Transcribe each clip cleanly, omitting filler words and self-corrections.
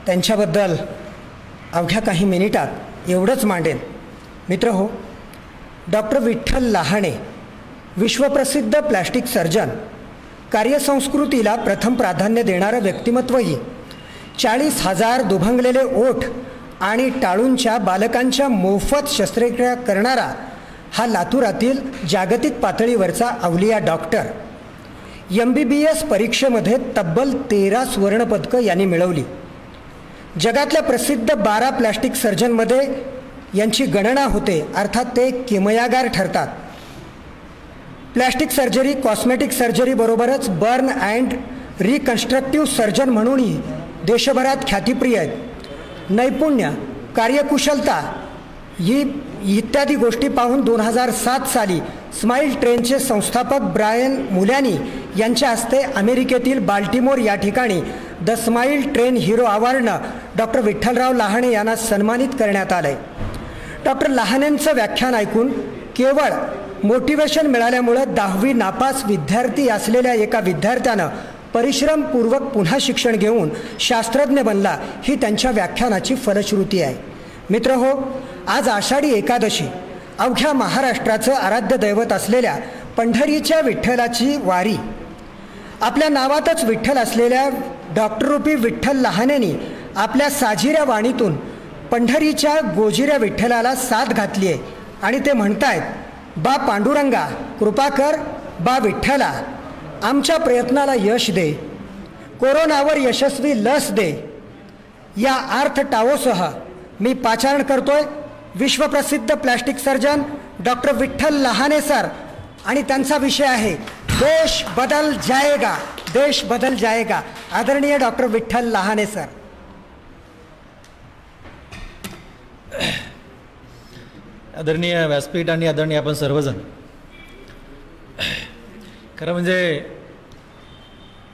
त्यांच्याबद्दल अवघ्या काही मिनिटात एवढंच मांडेन. मित्रहो, डॉक्टर विठ्ठल लहाने, विश्वप्रसिद्ध प्लॅस्टिक सर्जन, कार्यसंस्कृतीला प्रथम प्राधान्य देणारं व्यक्तिमत्वही, 40,000 दुभंगलेले ओठ आणि टाळूंच्या बालकांच्या मोफत शस्त्रक्रिया करणारा हा लातूरातील जागतिक पातळीवरचा अवलिया डॉक्टर. MBBS परीक्षेमध्ये तब्बल 13 सुवर्णपदकं यांनी मिळवली. जगातल्या प्रसिद्ध 12 प्लॅस्टिक सर्जनमध्ये यांची गणना होते, अर्थात ते किमयागार ठरतात. प्लॅस्टिक सर्जरी, कॉस्मेटिक सर्जरी बरोबरच बर्न अँड रिकन्स्ट्रक्टिव्ह सर्जन म्हणूनही देशभरात ख्यातिप्रिय आहेत. नैपुण्य, कार्यकुशलता ही इत्यादी गोष्टी पाहून 2007 साली स्माईल ट्रेनचे संस्थापक ब्रायन मुलॅनी यांच्या हस्ते अमेरिकेतील बाल्टिमोर या ठिकाणी द स्माईल ट्रेन हिरो अवॉर्डनं डॉक्टर विठ्ठलराव लहाने यांना सन्मानित करण्यात आलं आहे. डॉक्टर लहानेंचं व्याख्यान ऐकून केवळ मोटिवेशन मिळाल्यामुळं 10वी नापास विद्यार्थी असलेल्या एका विद्यार्थ्यानं परिश्रमपूर्वक पुन्हा शिक्षण घेऊन शास्त्रज्ञ बनला, ही त्यांच्या व्याख्यानाची फलश्रुती आहे. मित्रहो, आज आषाढी एकादशी, अवघ्या महाराष्ट्राचं आराध्य दैवत असलेल्या पंढरीच्या विठ्ठलाची वारी. आपल्या नावातच विठ्ठल असलेल्या डॉक्टररूपी विठ्ठल लहानेंनी आपल्या साजिऱ्या वाणीतून पंढरीच्या गोजिऱ्या विठ्ठलाला साथ घातली आहे आणि ते म्हणतायत, बा पांडुरंगा कृपा कर, बा विठ्ठला आमच्या प्रयत्नाला यश दे, कोरोनावर यशस्वी लस दे. या अर्थ टावोसह मी पाचारण करतोय विश्वप्रसिद्ध plastic surgeon doctor Vitthal Lahane sir, आणि त्यांचा विषय आहे देश बदल जाएगा, देश बदल जाएगा. आदरणीय डॉक्टर विठ्ठल लहाने सर. आदरणीय व्यासपीठ आणि आदरणीय आपण सर्वजण, खरं म्हणजे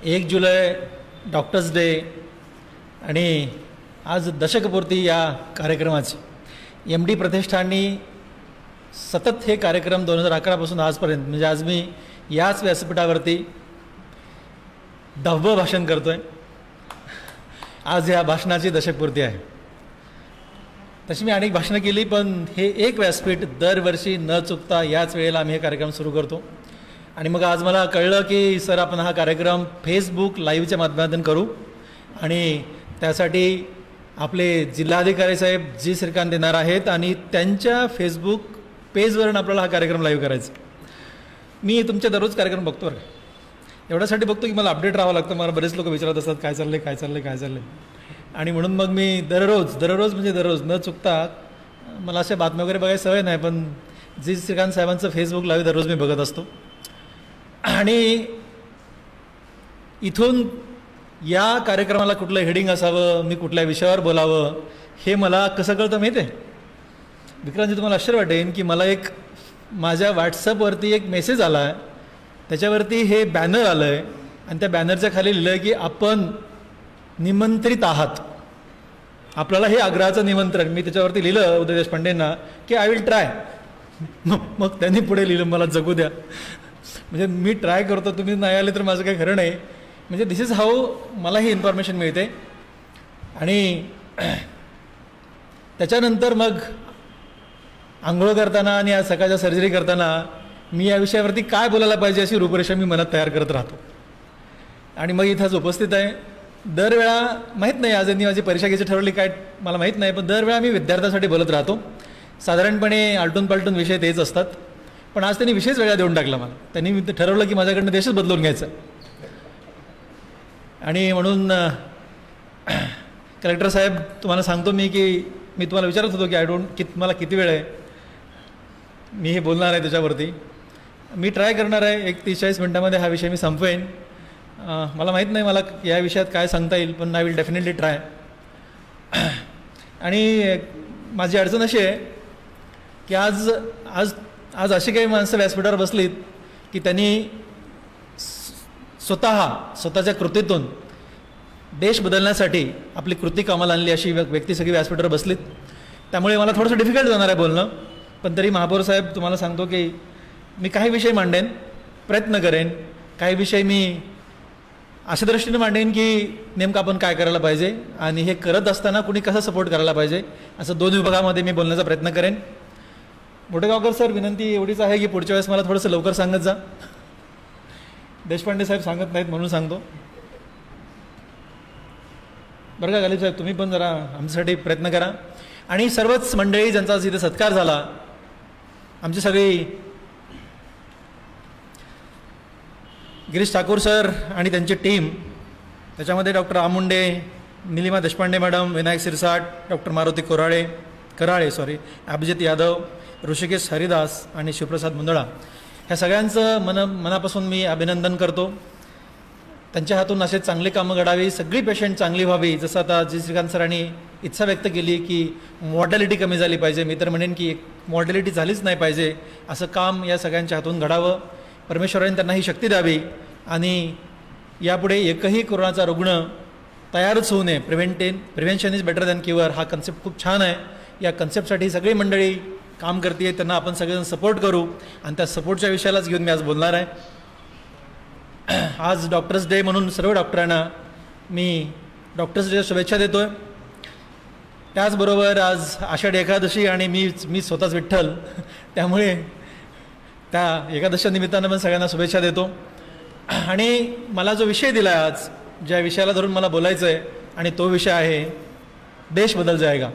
1 जुलै डॉक्टर्स डे आणि आज दशकपूर्ती या कार्यक्रमाची MD प्रतिष्ठाननी सतत हे कार्यक्रम 2011 पासून आजपर्यंत, म्हणजे आज मी याच व्यासपीठावरती 10वं भाषण करतोय. आज या भाषणाची दशकपूर्ती आहे. तशी मी अनेक भाषणं केली, पण हे एक व्यासपीठ दरवर्षी न चुकता याच वेळेला आम्ही हे कार्यक्रम सुरू करतो. आणि मग आज मला कळलं की सर आपण हा कार्यक्रम फेसबुक लाईव्हच्या माध्यमातून करू, आणि त्यासाठी आपले जिल्हाधिकारी साहेब जी श्रीकांत देणार आहेत आणि त्यांच्या फेसबुक पेजवरून आपल्याला हा कार्यक्रम लाईव्ह करायचा. मी तुमच्या दररोज कार्यक्रम बघतो बरं, एवढ्यासाठी बघतो की मला अपडेट राहावं लागतं. मला बरेच लोक विचारत असतात काय चाललं आहे काय चाललं आहे काय चाललं आहे, आणि म्हणून मग मी दररोज म्हणजे दररोज न चुकता, मला अशा बातम्या वगैरे बघायची सवय नाही, पण जी श्रीकांत साहेबांचं फेसबुक लाईव्ह दररोज मी बघत असतो. आणि इथून या कार्यक्रमाला कुठलं हेडिंग असावं, मी कुठल्या विषयावर बोलावं, हे मला कसं कळतं माहिती आहे विक्रांतजी? तुम्हाला आश्चर्य वाटेल की मला एक माझ्या व्हॉट्सअपवरती एक मेसेज आला आहे, त्याच्यावरती हे बॅनर आलं आहे आणि त्या बॅनरच्या खाली लिहिलं आहे की आपण निमंत्रित आहात, आपल्याला हे आग्रहाचं निमंत्रण. मी त्याच्यावरती लिहिलं उदय देशपांडेंना की आय विल ट्राय. मग त्यांनी पुढे लिहिलं मला जगू द्या. म्हणजे मी ट्राय करतो, तुम्ही नाही आले तर माझं काही खरं नाही. म्हणजे दिस इज हाऊ मला ही इन्फॉर्मेशन मिळते. आणि त्याच्यानंतर मग आंघोळ करताना आणि आज सकाळच्या सर्जरी करताना मी या विषयावरती काय बोलायला पाहिजे अशी रूपरेषा मी मनात तयार करत राहतो. आणि मग इथंच उपस्थित आहे. दरवेळा माहीत नाही आज यांनी माझी परीक्षा घ्यायची ठरवली काय मला माहीत नाही, पण दरवेळा मी विद्यार्थ्यांसाठी बोलत राहतो. साधारणपणे आलटून पालटून विषय तेच असतात, पण आज त्यांनी विषयच वेगळा देऊन टाकला मला. त्यांनी ठरवलं की माझ्याकडनं देशच बदलून घ्यायचा. आणि म्हणून कलेक्टर साहेब तुम्हाला सांगतो मी की मी तुम्हाला विचारत होतो की मला किती वेळ आहे, मी हे बोलणार आहे त्याच्यावरती. मी ट्राय करणार आहे 30-40 मिनटामध्ये हा विषय मी संपवेन. मला माहीत नाही मला या विषयात काय सांगता येईल, पण आय विल डेफिनेटली ट्राय. आणि माझी अडचण अशी आहे की आज आज आज अशी काही माणसं व्यासपीठावर बसलीत की त्यांनी स्वतःच्या कृतीतून देश बदलण्यासाठी आपली कृती कामाला आणली अशी व्यक्ती सगळी व्यासपीठावर बसलीत. त्यामुळे मला थोडंसं डिफिकल्ट जाणार आहे बोलणं, पण तरी महापौर साहेब तुम्हाला सांगतो की मी काही विषय मांडेन, प्रयत्न करेन. काही विषय मी अशा दृष्टीने मांडेन की नेमकं आपण काय करायला पाहिजे आणि हे करत असताना कुणी कसं सपोर्ट करायला पाहिजे असं दोन विभागामध्ये मी बोलण्याचा प्रयत्न करेन. मोठेगावकर सर, विनंती एवढीच आहे की पुढच्या वेळेस मला थोडंसं लवकर सांगत जा. देशपांडे साहेब सांगत नाहीत म्हणून सांगतो बरं का. गालिब साहेब, तुम्ही पण जरा आमच्यासाठी प्रयत्न करा. आणि सर्वच मंडळी ज्यांचा इथे सत्कार झाला, आमची सगळी गिरीश ठाकूर सर आणि त्यांची टीम, त्याच्यामध्ये doctor Amunde, Nilima Deshpande madam, Vinayak Sirsat, doctor Maruti Karale, Abhijit Yadav, Hrishikesh Haridas आणि शिवप्रसाद मुंदळा, ह्या सगळ्यांचं मनापासून मी अभिनंदन करतो. त्यांच्या हातून असे चांगले कामं घडावी, सगळी पेशंट चांगली व्हावी. जसं आता जी श्रीकांत सरांनी इच्छा व्यक्त केली की मॉर्टॅलिटी कमी झाली पाहिजे, मी तर म्हणेन की मॉर्टॅलिटी झालीच नाही पाहिजे, असं काम या सगळ्यांच्या हातून घडावं. परमेश्वराने त्यांना ही शक्ती द्यावी आणि यापुढे एकही कोरोनाचा रुग्ण तयारच होऊ नये. Prevention is better than cure हा कन्सेप्ट खूप छान आहे. या कन्सेप्टसाठी सगळी मंडळी काम करते, त्यांना आपण सगळेजण सपोर्ट करू आणि त्या सपोर्टच्या विषयालाच घेऊन मी आज बोलणार आहे. आज डॉक्टर्स डे म्हणून सर्व डॉक्टरांना मी डॉक्टर्स डे शुभेच्छा देतो आहे. त्याचबरोबर आज आषाढी एकादशी आणि मी स्वतःच विठ्ठल, त्यामुळे त्या एकादशीच्या निमित्तानं पण सगळ्यांना शुभेच्छा देतो. आणि मला जो विषय दिला आहे आज, ज्या विषयाला धरून मला बोलायचं आहे, आणि तो विषय आहे देश बदल जाएगा.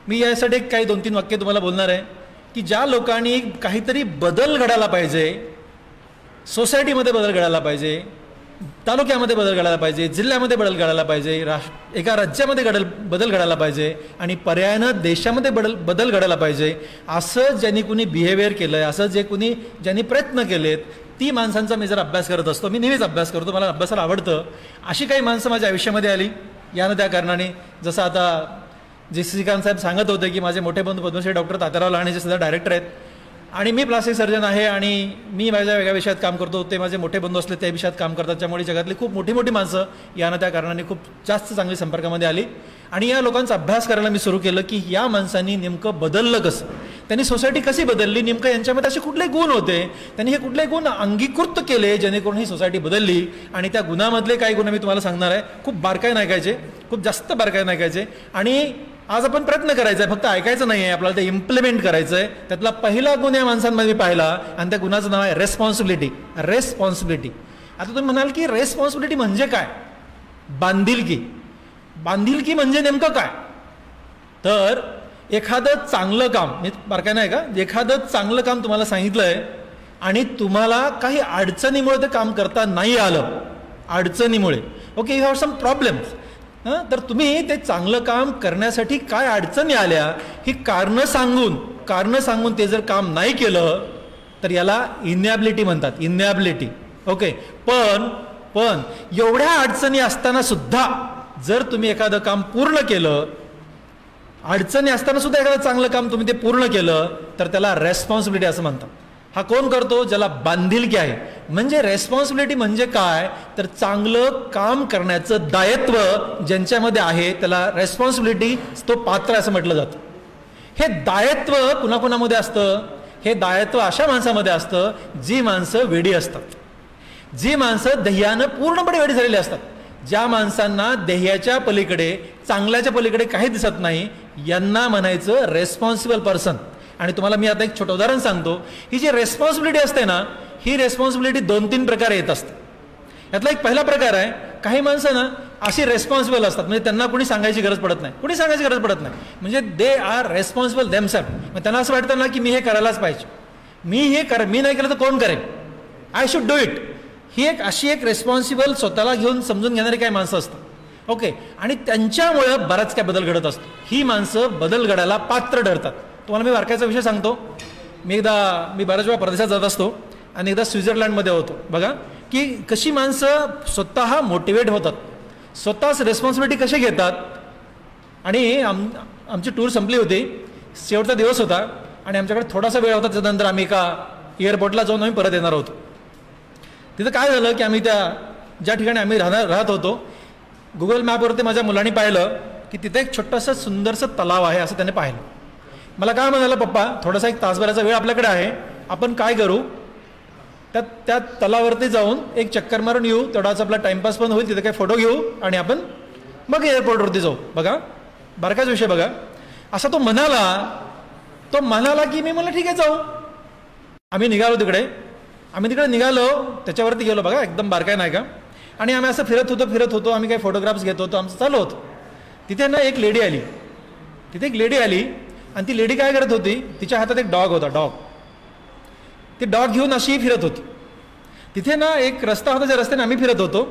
मी यासाठी काही 2-3 वाक्य तुम्हाला बोलणार आहे की ज्या लोकांनी काहीतरी बदल घडायला पाहिजे, सोसायटीमध्ये बदल घडायला पाहिजे, तालुक्यामध्ये बदल घडायला पाहिजे, जिल्ह्यामध्ये बदल घडायला पाहिजे, एका राज्यामध्ये बदल घडायला पाहिजे आणि पर्यायानं देशामध्ये बदल घडायला पाहिजे, असं ज्यांनी कुणी बिहेवियर केलं आहे, असं ज्यांनी प्रयत्न केलेत, ती माणसांचा मी जर अभ्यास करत असतो. मी नेहमीच अभ्यास करतो, मला अभ्यासाला आवडतं. अशी काही माणसं माझ्या आयुष्यामध्ये आली यानं त्या कारणाने. जसं आता जे श्रीकांत साहेब सांगत होते की माझे मोठे बंधू पद्मश्री डॉक्टर तात्याराव लहाणे जे सुद्धा डायरेक्टर आहेत, आणि मी प्लास्टिक सर्जन आहे आणि मी माझ्या वेगळ्या विषयात काम करतो, ते माझे मोठे बंधू असले त्या विषयात काम करतात. त्यामुळे जगातली खूप मोठी मोठी माणसं यानं त्या कारणाने खूप जास्त चांगली संपर्कामध्ये आली आणि या लोकांचा अभ्यास करायला मी सुरू केलं की या माणसांनी नेमकं बदललं कसं, त्यांनी सोसायटी कशी बदलली, नेमकं यांच्यामध्ये असे कुठले गुण होते, त्यांनी हे कुठले गुण अंगीकृत केले जेणेकरून ही सोसायटी बदलली. आणि त्या गुणामधले काही गुण मी तुम्हाला सांगणार आहे. खूप बारकाईने ऐकायचे, खूप जास्त बारकाईने ऐकायचे. आणि आज आपण प्रयत्न करायचा आहे, फक्त ऐकायचं नाही आहे, आपल्याला ते इम्प्लिमेंट करायचं आहे. त्यातला पहिला गुण या माणसांमध्ये मी पाहिला आणि त्या गुणाचं नाव आहे रेस्पॉन्सिबिलिटी. आता तुम्ही म्हणाल की रेस्पॉन्सिबिलिटी म्हणजे काय? बांधिलकी म्हणजे नेमकं काय? तर एखादं चांगलं काम, मी बारकाईने आहे का, एखादं चांगलं काम तुम्हाला सांगितलंय आणि तुम्हाला काही अडचणीमुळे ते काम करता नाही आलं, अडचणीमुळे, okay, you have some problems, तर तुम्ही ते चांगलं काम करण्यासाठी काय अडचणी आल्या ही कारणं सांगून ते जर काम नाही केलं तर याला इनॅबिलिटी म्हणतात, इनॅबिलिटी. ओके, पण एवढ्या अडचणी असताना सुद्धा जर तुम्ही एखादं काम पूर्ण केलं, अडचणी असताना सुद्धा एखादं चांगलं काम तुम्ही ते पूर्ण केलं तर त्याला रेस्पॉन्सिबिलिटी असं म्हणतात. हा कोण करतो? ज्याला बांधिलकी आहे. म्हणजे रेस्पॉन्सिबिलिटी म्हणजे काय, तर चांगलं काम करण्याचं दायित्व ज्यांच्यामध्ये आहे त्याला रेस्पॉन्सिबिलिटी, तो पात्र असं म्हटलं जातं. हे दायित्व कुणाकुणामध्ये असतं? हे दायित्व अशा माणसामध्ये असतं जी माणसं वेडी असतात, जी माणसं ध्येयानं पूर्णपणे वेडी झालेली असतात, ज्या माणसांना ध्येयाच्या पलीकडे, चांगल्याच्या पलीकडे काही दिसत नाही, यांना म्हणायचं रेस्पॉन्सिबल पर्सन. आणि तुम्हाला मी आता एक छोटं उदाहरण सांगतो. ही जी रेस्पॉन्सिबिलिटी असते ना, ही रेस्पॉन्सिबिलिटी 2-3 प्रकारे येत असते. यातला एक पहिला प्रकार आहे, काही माणसं ना अशी रेस्पॉन्सिबल असतात, म्हणजे त्यांना कुणी सांगायची गरज पडत नाही, म्हणजे दे आर रेस्पॉन्सिबल देमसेल्फ. मग त्यांना असं वाटतं ना की मी हे करायलाच पाहिजे, मी नाही केलं तर कोण करेल, आय शुड डू इट. ही अशी एक रेस्पॉन्सिबल स्वतःला घेऊन समजून घेणारी काही माणसं असतात. ओके, आणि त्यांच्यामुळं बराच काय बदल घडत असतो. ही माणसं बदल घडायला पात्र ठरतात. तुम्हाला मी बारकाईचा विषय सांगतो. मी बऱ्याच वेळा परदेशात जात असतो आणि एकदा स्वित्झर्लंडमध्ये होतो. बघा की कशी माणसं स्वतः मोटिवेट होतात, स्वतःच रेस्पॉन्सिबिलिटी कशी घेतात. आणि आमची टूर संपली होती, शेवटचा दिवस होता आणि आमच्याकडे थोडासा वेळ होता. त्यानंतर आम्ही एका एअरपोर्टला जाऊन आम्ही परत येणार होतो. तिथं काय झालं की आम्ही ज्या ठिकाणी आम्ही राहत होतो, गुगल मॅपवरती माझ्या मुलांनी पाहिलं की तिथे एक छोटंसं सुंदरसं तलाव आहे असं त्याने पाहिलं. मला काय म्हणाला, पप्पा थोडासा 1 तासभराचा वेळ आपल्याकडे आहे, आपण काय करू, त्या तलावरती जाऊन एक चक्कर मारून येऊ, तेवढाच आपला टाइमपास पण होईल, तिथे काही फोटो घेऊ आणि आपण मग एअरपोर्टवरती जाऊ. बघा बारकाच विषय बघा. असा तो म्हणाला की मी म्हणलं ठीक आहे जाऊ. आम्ही निघालो तिकडे निघालो, त्याच्यावरती गेलो. बघा एकदम बारकाय नाही का. आणि आम्ही असं फिरत होतो, आम्ही काही फोटोग्राफ्स घेत होतो, आमचं चालू होतं. तिथे ना एक लेडी आली आणि ती लेडी काय करत होती, तिच्या हातात एक डॉग होता. ती डॉग घेऊन अशी फिरत होती. तिथे ना एक रस्ता होता, ज्या रस्त्याने आम्ही फिरत होतो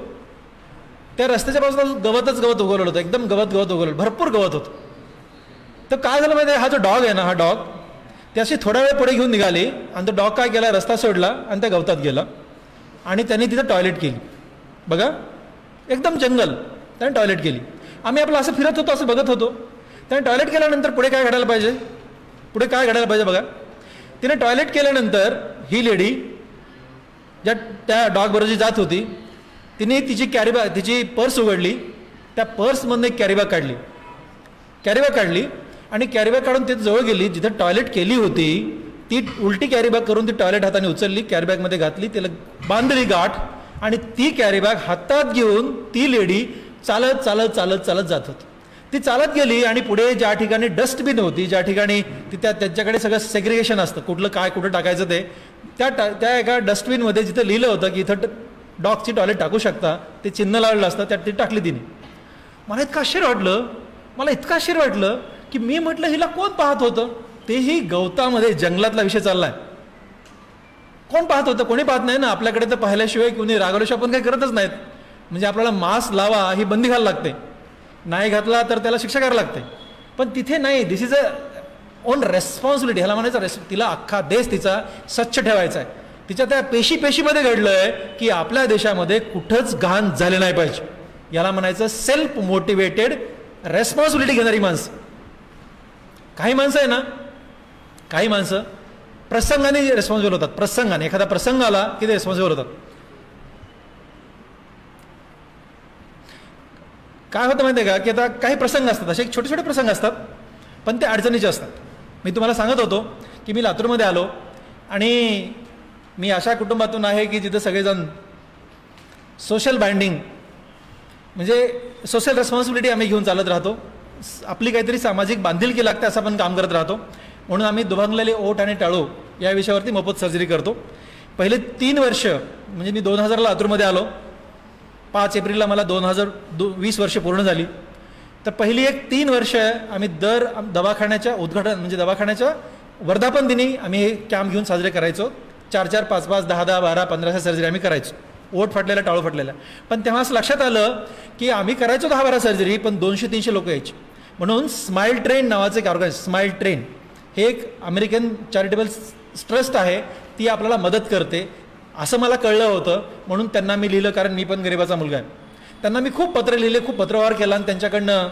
त्या रस्त्याच्या बाजूला गवत उगवलेलं होतं. एकदम गवत उगवलेलं, भरपूर गवत होतं. तर काय झालं माहिती आहे, हा जो डॉग आहे ना, हा डॉग ते अशी थोड्या वेळ पुढे घेऊन निघाली आणि तो डॉग काय केला, रस्ता सोडला आणि त्या गवतात गेला आणि त्यांनी तिथं टॉयलेट केली. बघा एकदम जंगल, त्याने टॉयलेट केली. आम्ही आपलं असं फिरत होतो, असं बघत होतो. त्याने टॉयलेट केल्यानंतर पुढे काय घडायला पाहिजे बघा. तिने टॉयलेट केल्यानंतर ही लेडी ज्या त्या डॉग बरोबर जी जात होती, तिने तिची पर्स उघडली. त्या पर्समधून एक कॅरीबॅग काढली आणि कॅरीबॅग काढून तिथे जवळ गेली, जिथे टॉयलेट केली होती ती उलटी कॅरीबॅग करून ती टॉयलेट हाताने उचलली, कॅरीबॅगमध्ये घातली, तिला बांधली गाठ आणि ती कॅरीबॅग हातात घेऊन ती लेडी चालत जात होती. ती चालत गेली आणि पुढे ज्या ठिकाणी डस्टबिन होती, ज्या ठिकाणी त्यांच्याकडे सगळं सेग्रिगेशन असतं, कुठलं काय कुठं टाकायचं ते, त्या एका डस्टबिनमध्ये जिथं लिहिलं होतं की इथं डॉगची टॉयलेट टाकू शकता, ते चिन्ह लावलेलं असतं, त्यात ती टाकली तिने. मला इतकं आश्चर्य वाटलं की मी म्हटलं हिला कोण पाहत होतं. तेही गवतामध्ये, जंगलातला विषय चाललाय. कोण पाहत होतं? कोणी पाहत नाही ना. आपल्याकडे तर पाहिल्याशिवाय कोणी रागवल्याशिवाय आपण काही करतच नाहीत. म्हणजे आपल्याला मास्क लावा ही बंदी घालायला लागते, नाही घातला तर त्याला शिक्षा करायला लागते. पण तिथे नाही. दिस इज अ ओन रेस्पॉन्सिबिलिटी. ह्याला म्हणायचं, तिला अख्खा देश तिचा स्वच्छ ठेवायचा आहे. तिच्या त्या पेशीमध्ये घडलंय की आपल्या देशामध्ये कुठंच घाण झाले नाही पाहिजे. याला म्हणायचं सेल्फ मोटिवेटेड रेस्पॉन्सिबिलिटी घेणारी माणसं. काही माणसं प्रसंगाने रेस्पॉन्सिबल होतात. प्रसंगाने एखादा प्रसंग आला की ते रेस्पॉन्सिबल होतात. काय होतं माहिती आहे का, की आता काही प्रसंग असतात, असे छोटे प्रसंग असतात, पण ते अडचणीचे असतात. मी तुम्हाला सांगत होतो की मी लातूरमध्ये आलो आणि मी अशा कुटुंबातून आहे की जिथं सगळेजण सोशल बाइंडिंग म्हणजे सोशल रेस्पॉन्सिबिलिटी आम्ही घेऊन चालत राहतो. आपली काहीतरी सामाजिक बांधिलकी लागते असं आपण काम करत राहतो. म्हणून आम्ही दुभंगलेले ओठ आणि टाळू या विषयावरती मोफत सर्जरी करतो. पहिले 3 वर्ष म्हणजे मी 2000ला लातूरमध्ये आलो, 5 एप्रिलला मला 2020 वर्ष पूर्ण झाली. तर पहिली एक 3 वर्ष आम्ही दर दवाखान्याच्या उद्घाटन म्हणजे दवाखान्याच्या वर्धापन दिनी आम्ही हे कॅम्प घेऊन साजरे करायचो. 4-4, 5-5, 10-10, 12, 15 सर्जरी आम्ही करायचो, ओठ फाटलेल्या, टाळू फाटलेल्या. पण तेव्हा असं लक्षात आलं की आम्ही करायचो 10-12 सर्जरी, पण 200-300 लोक यायचे. म्हणून स्माईल ट्रेन नावाचं एक ऑर्गनायझेशन, स्माईल ट्रेन हे एक अमेरिकन चॅरिटेबल ट्रस्ट आहे, ती आपल्याला मदत करते असं मला कळलं होतं. म्हणून त्यांना मी लिहिलं, कारण मी पण गरिबाचा मुलगा आहे. त्यांना मी खूप पत्र लिहिले, खूप पत्रव्यवहार केला. आणि त्यांच्याकडनं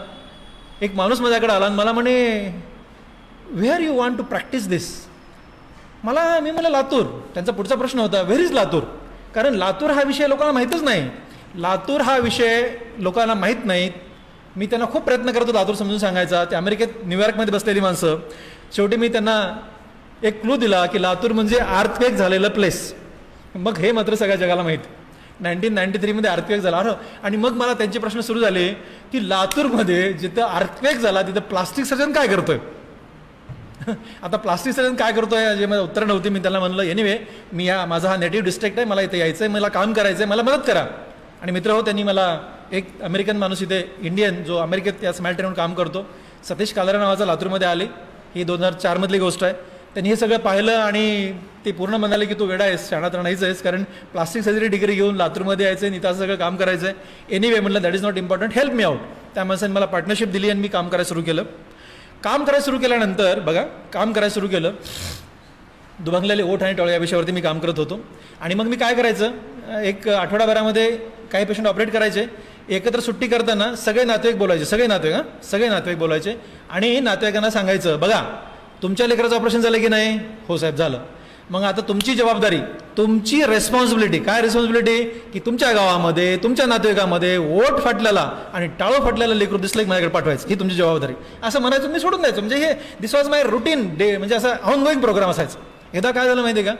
एक माणूस माझ्याकडे आला आणि मला म्हणे, where you want to practice this. मी मला लातूर. त्यांचा पुढचा प्रश्न होता, व्हेअर इज लातूर. कारण लातूर हा विषय लोकांना माहीतच नाही. लातूर हा विषय लोकांना माहीत नाही. मी त्यांना खूप प्रयत्न करतो लातूर समजून सांगायचा. ते अमेरिकेत, न्यूयॉर्कमध्ये बसलेली माणसं. शेवटी मी त्यांना एक क्लू दिला की लातूर म्हणजे अर्थक्वेक झालेलं प्लेस. मग हे मात्र सगळ्या जगाला माहीत. 1993 मध्ये अर्थक्वेक झाला. आणि मग मला त्यांचे प्रश्न सुरू झाले की लातूरमध्ये जिथं अर्थक्वेक झाला तिथं प्लास्टिक सर्जन काय करतोय. आता प्लास्टिक सर्जन काय करतोय जे मला उत्तर नव्हती. मी त्यांना म्हणलं, एनिवे माझा हा नेटिव्ह डिस्ट्रिक्ट आहे, मला इथे यायचं आहे, मला काम करायचं आहे, मला मदत करा. आणि मित्र त्यांनी मला एक अमेरिकन माणूस इथे, इंडियन, जो अमेरिकेत या स्माईल ट्रेनवर काम करतो, सतीश कालरा नावाचा, लातूरमध्ये आले. ही 2004 मधली गोष्ट आहे. त्यांनी हे सगळं पाहिलं आणि ते पूर्ण म्हणाले की तू वेडा आहेस, शाळा तर नाहीच आहेस, कारण प्लास्टिक सर्जरी डिग्री घेऊन लातूरमध्ये यायचं आहे, इथं सगळं काम करायचं आहे. एनिवे म्हटलं, that is not important, help me out. त्या माणसाने मला पार्टनरशिप दिली आणि मी काम करायला सुरू केलं. काम करायला सुरू केल्यानंतर काम करायला सुरू केलं. दुभंगलेले ओठ आणि टाळू या विषयावरती मी काम करत होतो. आणि मग मी काय करायचं, एक आठवडाभरामध्ये काही पेशंट ऑपरेट करायचे. एकत्र सुट्टी करताना सगळे नातेवाईक बोलायचे आणि नातेवाईकांना सांगायचं, बघा तुमच्या लेकराचं ऑपरेशन झालं की नाही. हो साहेब झालं. मग आता तुमची जबाबदारी, तुमची रेस्पॉन्सिबिलिटी. काय रेस्पॉन्सिबिलिटी? की तुमच्या गावामध्ये, तुमच्या नातेवाईकामध्ये ओठ फाटलेला आणि टाळू फाटलेला लेकरू दिसलं की माझ्याकडे पाठवायचं, ही तुमची जबाबदारी. असं म्हणायचं, मी सोडून द्यायचं. म्हणजे हे दिस वॉज माय रुटीन डे, म्हणजे असं ऑनगोईंग प्रोग्राम असायचं. एकदा काय झालं माहिती आहे का,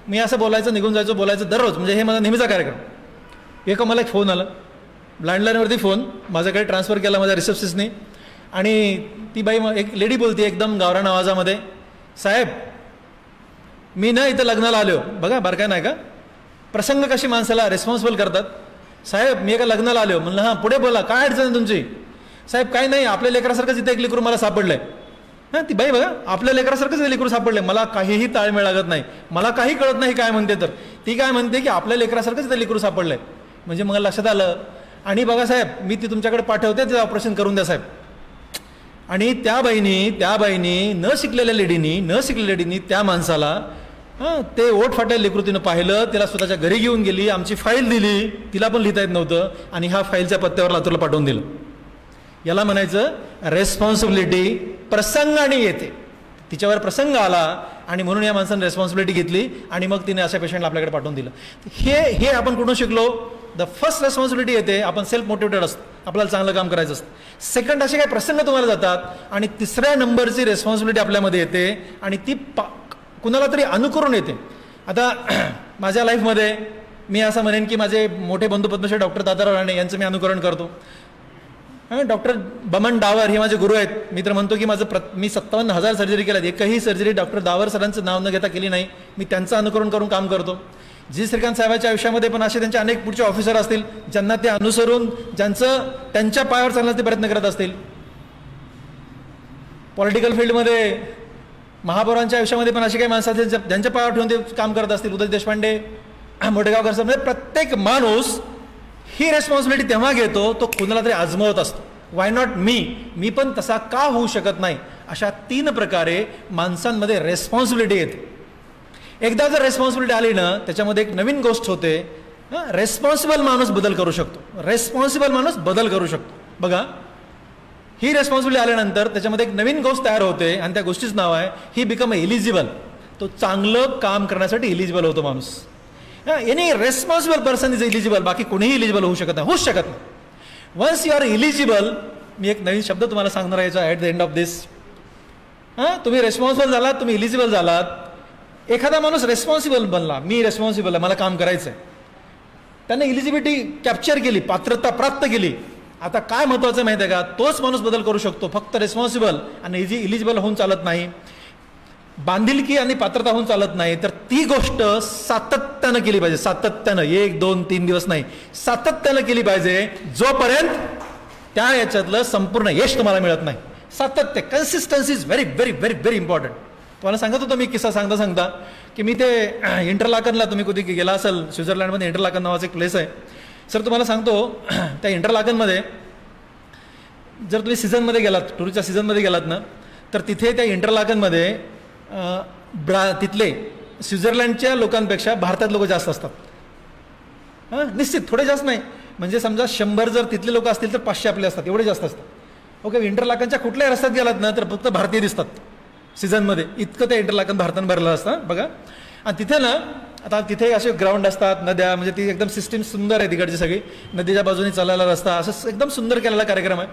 मी असं बोलायचं, निघून जायचं, बोलायचं दररोज, म्हणजे हे माझा नेहमीचा कार्यक्रम. एका मला एक फोन आला, लँडलाईनवरती फोन माझ्याकडे ट्रान्सफर केला माझ्या रिसेप्शनिस्टने, आणि ती बाई एक लेडी बोलते एकदम गावरान आवाजामध्ये, साहेब मी ना इथं लग्नाला आलो. बघा बरं काय नाही का, प्रसंग कशी माणसाला रेस्पॉन्सिबल करतात. साहेब मी एका लग्नाला आलो. म्हणलं हां पुढे बोला, काय अडचण आहे तुमची. साहेब काय नाही, आपल्या लेकरासारखंच इथे एक लेकरू मला सापडलंय. हां ती बाई बघा, आपल्या लेकरासारखंच लेकरू सापडलंय. मला काहीही ताळमेळ लागत नाही, मला काही कळत नाही काय म्हणते. तर ती काय म्हणते की आपल्या लेकरासारखंच इथे लेकरू सापडलंय. म्हणजे मला लक्षात आलं, आणि बघा साहेब मी ती तुमच्याकडे पाठवते, ते ऑपरेशन करून द्या साहेब. आणि त्या बाईनी न शिकलेल्या लेडीनी त्या माणसाला ते ओठ फाटलेल्या लेकरू पाहिलं, तिला स्वतःच्या घरी घेऊन गेली, आमची फाईल दिली, तिला पण लिहिता येत नव्हतं, आणि ह्या फाईलच्या पत्त्यावर लातूरला पाठवून दिलं. याला म्हणायचं रेस्पॉन्सिबिलिटी. प्रसंगाने येते, तिच्यावर प्रसंग आला आणि म्हणून या माणसाने रेस्पॉन्सिबिलिटी घेतली आणि मग तिने अशा पेशंटला आपल्याकडे पाठवून दिलं. हे आपण कुठून शिकलो. द फर्स्ट रेस्पॉन्सिबिलिटी येते, आपण सेल्फ मोटिवेटेड असतो, आपल्याला चांगलं काम करायचं असतं. सेकंड असे काही प्रसंग तुम्हाला जातात, आणि तिसऱ्या नंबरची रेस्पॉन्सिबिलिटी आपल्यामध्ये येते, आणि ती कुणाला तरी अनुकरून येते. आता माझ्या लाईफमध्ये मी असं म्हणेन की माझे मोठे बंधू पद्मश्री डॉक्टर दादाराव राणे यांचं मी अनुकरण करतो. डॉक्टर बमन डावर हे माझे गुरु आहेत. मी तर म्हणतो की मी 57,000 सर्जरी केल्यात, एकही सर्जरी डॉक्टर डावर सरांचं नाव न घेता केली नाही. मी त्यांचं अनुकरण करून काम करतो. जी श्रीकांत साहेबांच्या आयुष्यामध्ये पण असे त्यांचे अनेक पुढचे ऑफिसर असतील ज्यांना ते अनुसरून त्यांच्या पायावर चालण्याचे प्रयत्न करत असतील. पॉलिटिकल फील्डमध्ये महापौरांच्या आयुष्यामध्ये पण असे काही माणसं असतील ज्यांच्या पायावर ठेवून ते काम करत असतील. उदय देशपांडे, मोठेगावकर सर, म्हणजे प्रत्येक माणूस ही रेस्पॉन्सिबिलिटी तेव्हा घेतो तो कुणाला तरी आजमावत असतो. वाय नॉट मी पण तसा का होऊ शकत नाही. अशा 3 प्रकारे माणसांमध्ये रेस्पॉन्सिबिलिटी येते. एकदा जर रेस्पॉन्सिबिलिटी आली ना, त्याच्यामध्ये एक नवीन गोष्ट होते. रेस्पॉन्सिबल माणूस बदल करू शकतो. बघा ही रेस्पॉन्सिबिलिटी आल्यानंतर त्याच्यामध्ये एक नवीन गोष्ट तयार होते, आणि त्या गोष्टीचं नाव आहे ही बिकम एलिजिबल. तो चांगलं काम करण्यासाठी एलिजिबल होतो माणूस. Any responsible person is eligible. बाकी कोणीही एलिजिबल होऊ शकत नाही, होऊच शकत नाही. वन्स यू आर एलिजिबल, मी एक नवीन शब्द तुम्हाला सांगणार आहे ॲट द एंड ऑफ दिस. तुम्ही रेस्पॉन्सिबल झालात, तुम्ही एलिजिबल झालात. एखादा माणूस रेस्पॉन्सिबल बनला, मी रेस्पॉन्सिबल आहे, मला काम करायचं आहे, त्याने एलिजिबिलिटी कॅप्चर केली, पात्रता प्राप्त केली. आता काय महत्वाचं माहिती आहे का, तोच माणूस बदल करू शकतो. फक्त रेस्पॉन्सिबल आणि एलिजिबल होऊन चालत नाही, बांधिलकी आणि पात्रता होऊन चालत नाही. तर ती गोष्ट सातत्यानं केली पाहिजे. सातत्यानं, 1, 2, 3 दिवस नाही, सातत्यानं केली पाहिजे, जोपर्यंत त्या याच्यातलं संपूर्ण यश तुम्हाला मिळत नाही. सातत्य, consistency is very very very very important. तुम्हाला सांगत होतो मी किस्सा सांगता की मी ते इंटरलाकनला, तुम्ही कधी गेला असेल स्वित्झर्लंडमध्ये, इंटरलाकन नावाचं एक प्लेस आहे. सर तुम्हाला सांगतो, त्या इंटरलाकनमध्ये जर तुम्ही सीझनमध्ये गेलात, टूरच्या सीझनमध्ये गेलात ना, तर तिथे त्या इंटरलाकनमध्ये तिथले स्वित्झर्लंडच्या लोकांपेक्षा भारतात लोक जास्त असतात. निश्चित थोडे जास्त नाही, म्हणजे समजा 100 जर तिथले लोक असतील तर 500 आपले असतात, एवढे जास्त असतात. ओके, इंटरलाकनच्या कुठल्याही रस्त्यात गेलात ना तर फक्त भारतीय दिसतात सीझनमध्ये. इतकं ते इंटरलाकन भारतानं भरलं असतं बघा. आणि तिथे ना, आता तिथे असे ग्राउंड असतात, नद्या, म्हणजे ती एकदम सिस्टीम सुंदर आहे तिकडची सगळी. नदीच्या बाजूने चालायला रस्ता, असं एकदम सुंदर केलेला कार्यक्रम आहे.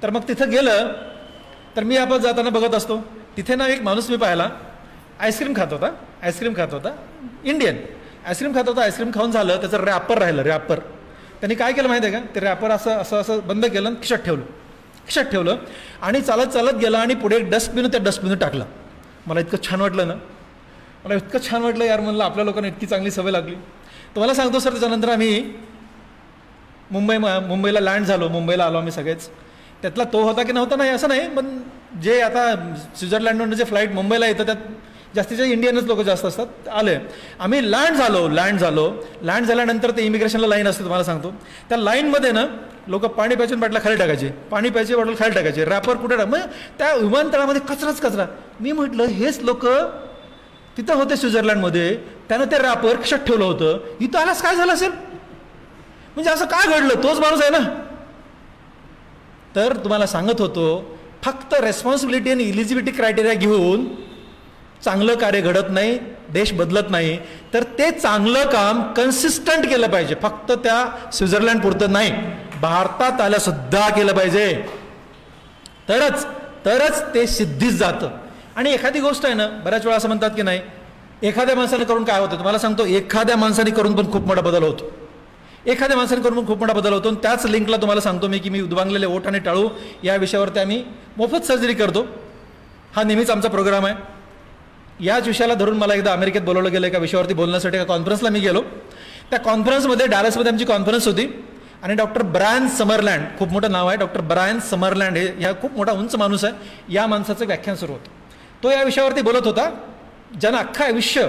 तर मग तिथं गेलं तर मी आपण जाताना बघत असतो, तिथे ना एक माणूस मी पाहिला, आईस्क्रीम खात होता, इंडियन आईस्क्रीम खात होता. आईस्क्रीम खाऊन झालं, त्याचं रॅपर राहिलं. रॅपर त्यांनी काय केलं माहिती आहे का, ते रॅपर असं बंद केलं आणि खिशात ठेवलं आणि चालत गेलं आणि पुढे एक डस्टबिन टाकलं. मला इतकं छान वाटलं यार, म्हणलं आपल्या लोकांना इतकी चांगली सवय लागली. तुम्हाला सांगतो सर, त्याच्यानंतर आम्ही मुंबईला लँड झालो, मुंबईला आलो आम्ही सगळेच. त्यातला तो होता की नव्हता नाही असं नाही, पण जे आता स्वित्झर्लंडवरून जे फ्लाईट मुंबईला येतं त्यात जास्तीचे इंडियनच लोक जास्त असतात. आले आम्ही, लँड झाल्यानंतर ते इमिग्रेशनला लाईन असते. तुम्हाला सांगतो, त्या लाईनमध्ये ना लोक पाणी प्यायची बाटला खाली टाकायचे, रॅपर कुठे मग त्या विमानतळामध्ये कचरा. मी म्हटलं हेच लोक तिथं होते स्वित्झर्लंडमध्ये, त्यानं ते रॅपर खिशात ठेवलं होतं, इथं आलाच काय झालं असेल, म्हणजे असं काय घडलं, तोच माणूस आहे ना. तर तुम्हाला सांगत होतो, फक्त रेस्पॉन्सिबिलिटी आणि इलिजिबिलिटी क्रायटेरिया घेऊन चांगलं कार्य घडत नाही, देश बदलत नाही. तर ते चांगलं काम कन्सिस्टंट केलं पाहिजे, फक्त त्या स्वित्झर्लंड पुरतं नाही, भारतात आल्या सुद्धा केलं पाहिजे. तरच ते सिद्धीच जातं. आणि एखादी गोष्ट आहे ना, बऱ्याच वेळा असं म्हणतात की नाही एखाद्या माणसाने करून काय होतं तुम्हाला सांगतो, एखाद्या माणसाने करून पण खूप मोठा बदल होतो. एखाद्या माणसाने करून पण खूप मोठा बदल होतो. आणि त्याच लिंकला तुम्हाला सांगतो मी की मी उद्वांगलेले ओठ आणि टाळू या विषयावरती आम्ही मोफत सर्जरी करतो. हा नेहमीच आमचा प्रोग्राम आहे. याच विषयाला धरून मला एकदा अमेरिकेत बोलवलं गेलं एका विषयावरती बोलण्यासाठी. एका कॉन्फरन्सला मी गेलो. त्या कॉन्फरन्समध्ये डॅलसमध्ये आमची कॉन्फरन्स होती आणि डॉक्टर ब्रायन समरलँड, खूप मोठं नाव आहे, डॉक्टर ब्रायन समरलँड, हे ह्या खूप मोठा उंच माणूस आहे. या माणसाचं व्याख्यान सुरू होतं. तो या विषयावरती बोलत होता. ज्यांना अख्खं आयुष्य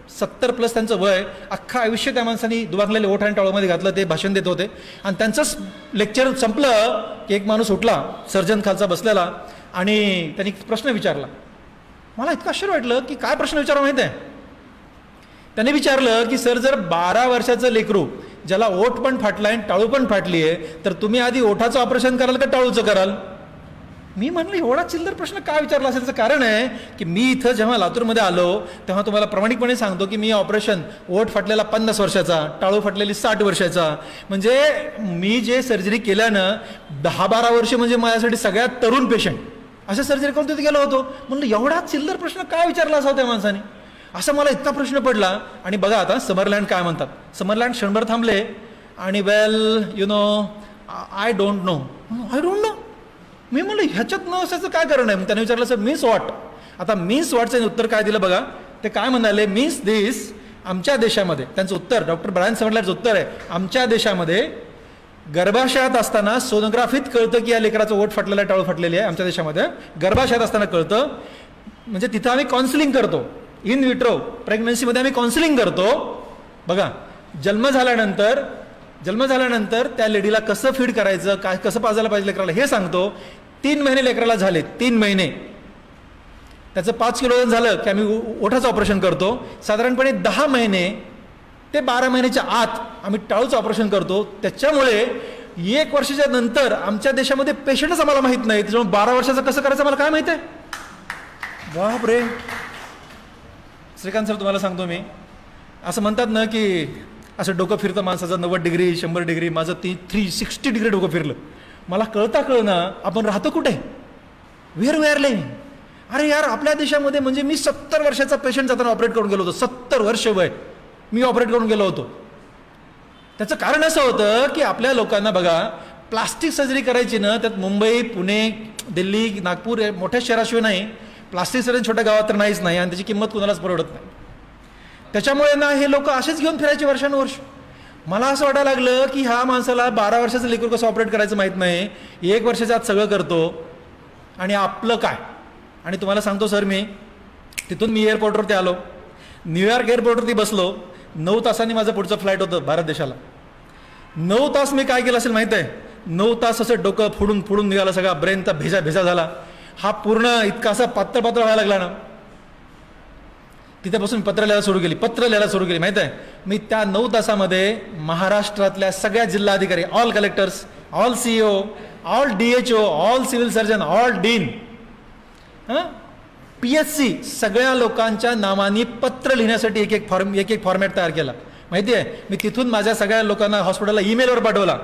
70+ त्यांचं वय, अख्खं आयुष्य त्या माणसांनी दुभागलेले ओठ आणि टाळूमध्ये घातलं. ते भाषण देत होते आणि त्यांचंच लेक्चर संपलं की एक माणूस उठला, सर्जन खालचा बसलेला, आणि त्यांनी प्रश्न विचारला. मला इतकं आश्चर्य वाटलं की काय प्रश्न विचारा माहिती आहे. त्यांनी विचारलं की सर, जर 12 वर्षाचं लेकरू ज्याला ओठ पण फाटला आहे टाळू पण फाटली आहे, तर तुम्ही आधी ओठाचं ऑपरेशन कराल का टाळूचं कराल? मी म्हणलं एवढा चिल्लर प्रश्न काय विचारला असेल? त्याचं कारण आहे की मी इथं जेव्हा लातूरमध्ये आलो तेव्हा तुम्हाला प्रामाणिकपणे सांगतो की मी ऑपरेशन ओठ फाटलेला 50 वर्षाचा, टाळू फाटलेली 60 वर्षाचा, म्हणजे मी जे सर्जरी केल्यानं 10-12 वर्ष म्हणजे माझ्यासाठी सगळ्यात तरुण पेशंट अशा सर्जरी करून तिथे गेलो होतो. म्हणलं एवढा चिल्लर प्रश्न काय विचारला असा त्या माणसाने? असं मला इतका प्रश्न पडला. आणि बघा आता समरलँड काय म्हणतात. समरलँड क्षणभर थांबले आणि well you know I don't know. I don't know. मी म्हणलं ह्याच्यात न असायचं काय कारण आहे? त्याने विचारलं सर मीन्स व्हॉट. आता मीन्स व्हॉटचं उत्तर काय दिलं बघा. ते काय म्हणाले, मीन्स दिस, आमच्या देशामध्ये, त्यांचं उत्तर डॉक्टर ब्रायन समरलँडचं उत्तर आहे, आमच्या देशामध्ये गर्भाशयात असताना सोनोग्राफीत कळतं की या लेकराचं ओठ फाटलेलं आहे, टाळू फाटलेली आहे. आमच्या देशामध्ये गर्भाशयात असताना कळतं. म्हणजे तिथं आम्ही काउन्सिलिंग करतो. इन विट्रो प्रेग्नन्सीमध्ये आम्ही काउन्सिलिंग करतो. बघा, जन्म झाल्यानंतर त्या लेडीला कसं फीड करायचं, काय कसं पाजायला पाहिजे लेकराला हे सांगतो. 3 महिने लेकराला झाले, 3 महिने त्याचं 5 किलो वजन झालं की आम्ही ओठाचं ऑपरेशन करतो. साधारणपणे 10 महिने ते 12 महिन्याच्या आत आम्ही टाळूचं ऑपरेशन करतो. त्याच्यामुळे 1 वर्षाच्या नंतर आमच्या देशामध्ये पेशंटच आम्हाला माहीत नाही. त्याच्यामुळे 12 वर्षाचं कसं करायचं मला काय माहिती आहे. बाप रे. श्रीकांत सर, तुम्हाला सांगतो मी, असं म्हणतात ना की असं डोकं फिरतं माणसाचं 90 डिग्री 100 डिग्री. माझं 360 डिग्री डोकं फिरलं. मला कळणं आपण राहतो कुठे, वेअर लिव्हिंग. अरे यार, आपल्या देशामध्ये म्हणजे मी 70 वर्षाचा पेशंट जाताना ऑपरेट करून गेलो होतो. 70 वर्ष वय मी ऑपरेट करून गेलो होतो. त्याचं कारण असं होतं की आपल्या लोकांना बघा, प्लास्टिक सर्जरी करायची ना, त्यात मुंबई, पुणे, दिल्ली, नागपूर मोठ्या शहराशिवाय नाही. प्लास्टिक सर्जरी छोट्या गावात तर नाहीच नाही आणि त्याची किंमत कुणालाच परवडत नाही. त्याच्यामुळे ना हे लोक असेच घेऊन फिरायचे वर्षानुवर्ष. मला असं वाटायला लागलं की ह्या माणसाला 12 वर्षाचं लेकरू कसं ऑपरेट करायचं माहीत नाही, 1 वर्षाच्या आत सगळं करतो आणि आपलं काय. आणि तुम्हाला सांगतो सर, मी तिथून एअरपोर्टवरती आलो, न्यूयॉर्क एअरपोर्टवरती बसलो. 9 तासांनी माझं पुढचं फ्लाईट होतं भारत देशाला. 9 तास मी काय केलं असेल माहीत आहे. 9 तास असं डोकं फोडून निघालं, सगळा ब्रेनचा भेजा झाला. हा पूर्ण इतका असा पातळ व्हायला लागला ना. तिथेपासून पत्र लिहायला सुरू केली माहिती आहे. मी त्या 9 तासामध्ये महाराष्ट्रातल्या सगळ्या जिल्हाधिकारी, all collectors, all CEO, all DHO, all civil surgeon, all dean, PHC, सगळ्या लोकांच्या नावानी पत्र लिहिण्यासाठी एक एक फॉर्मॅट तयार केला माहिती आहे. मी तिथून माझ्या सगळ्या लोकांना हॉस्पिटलला ईमेलवर पाठवला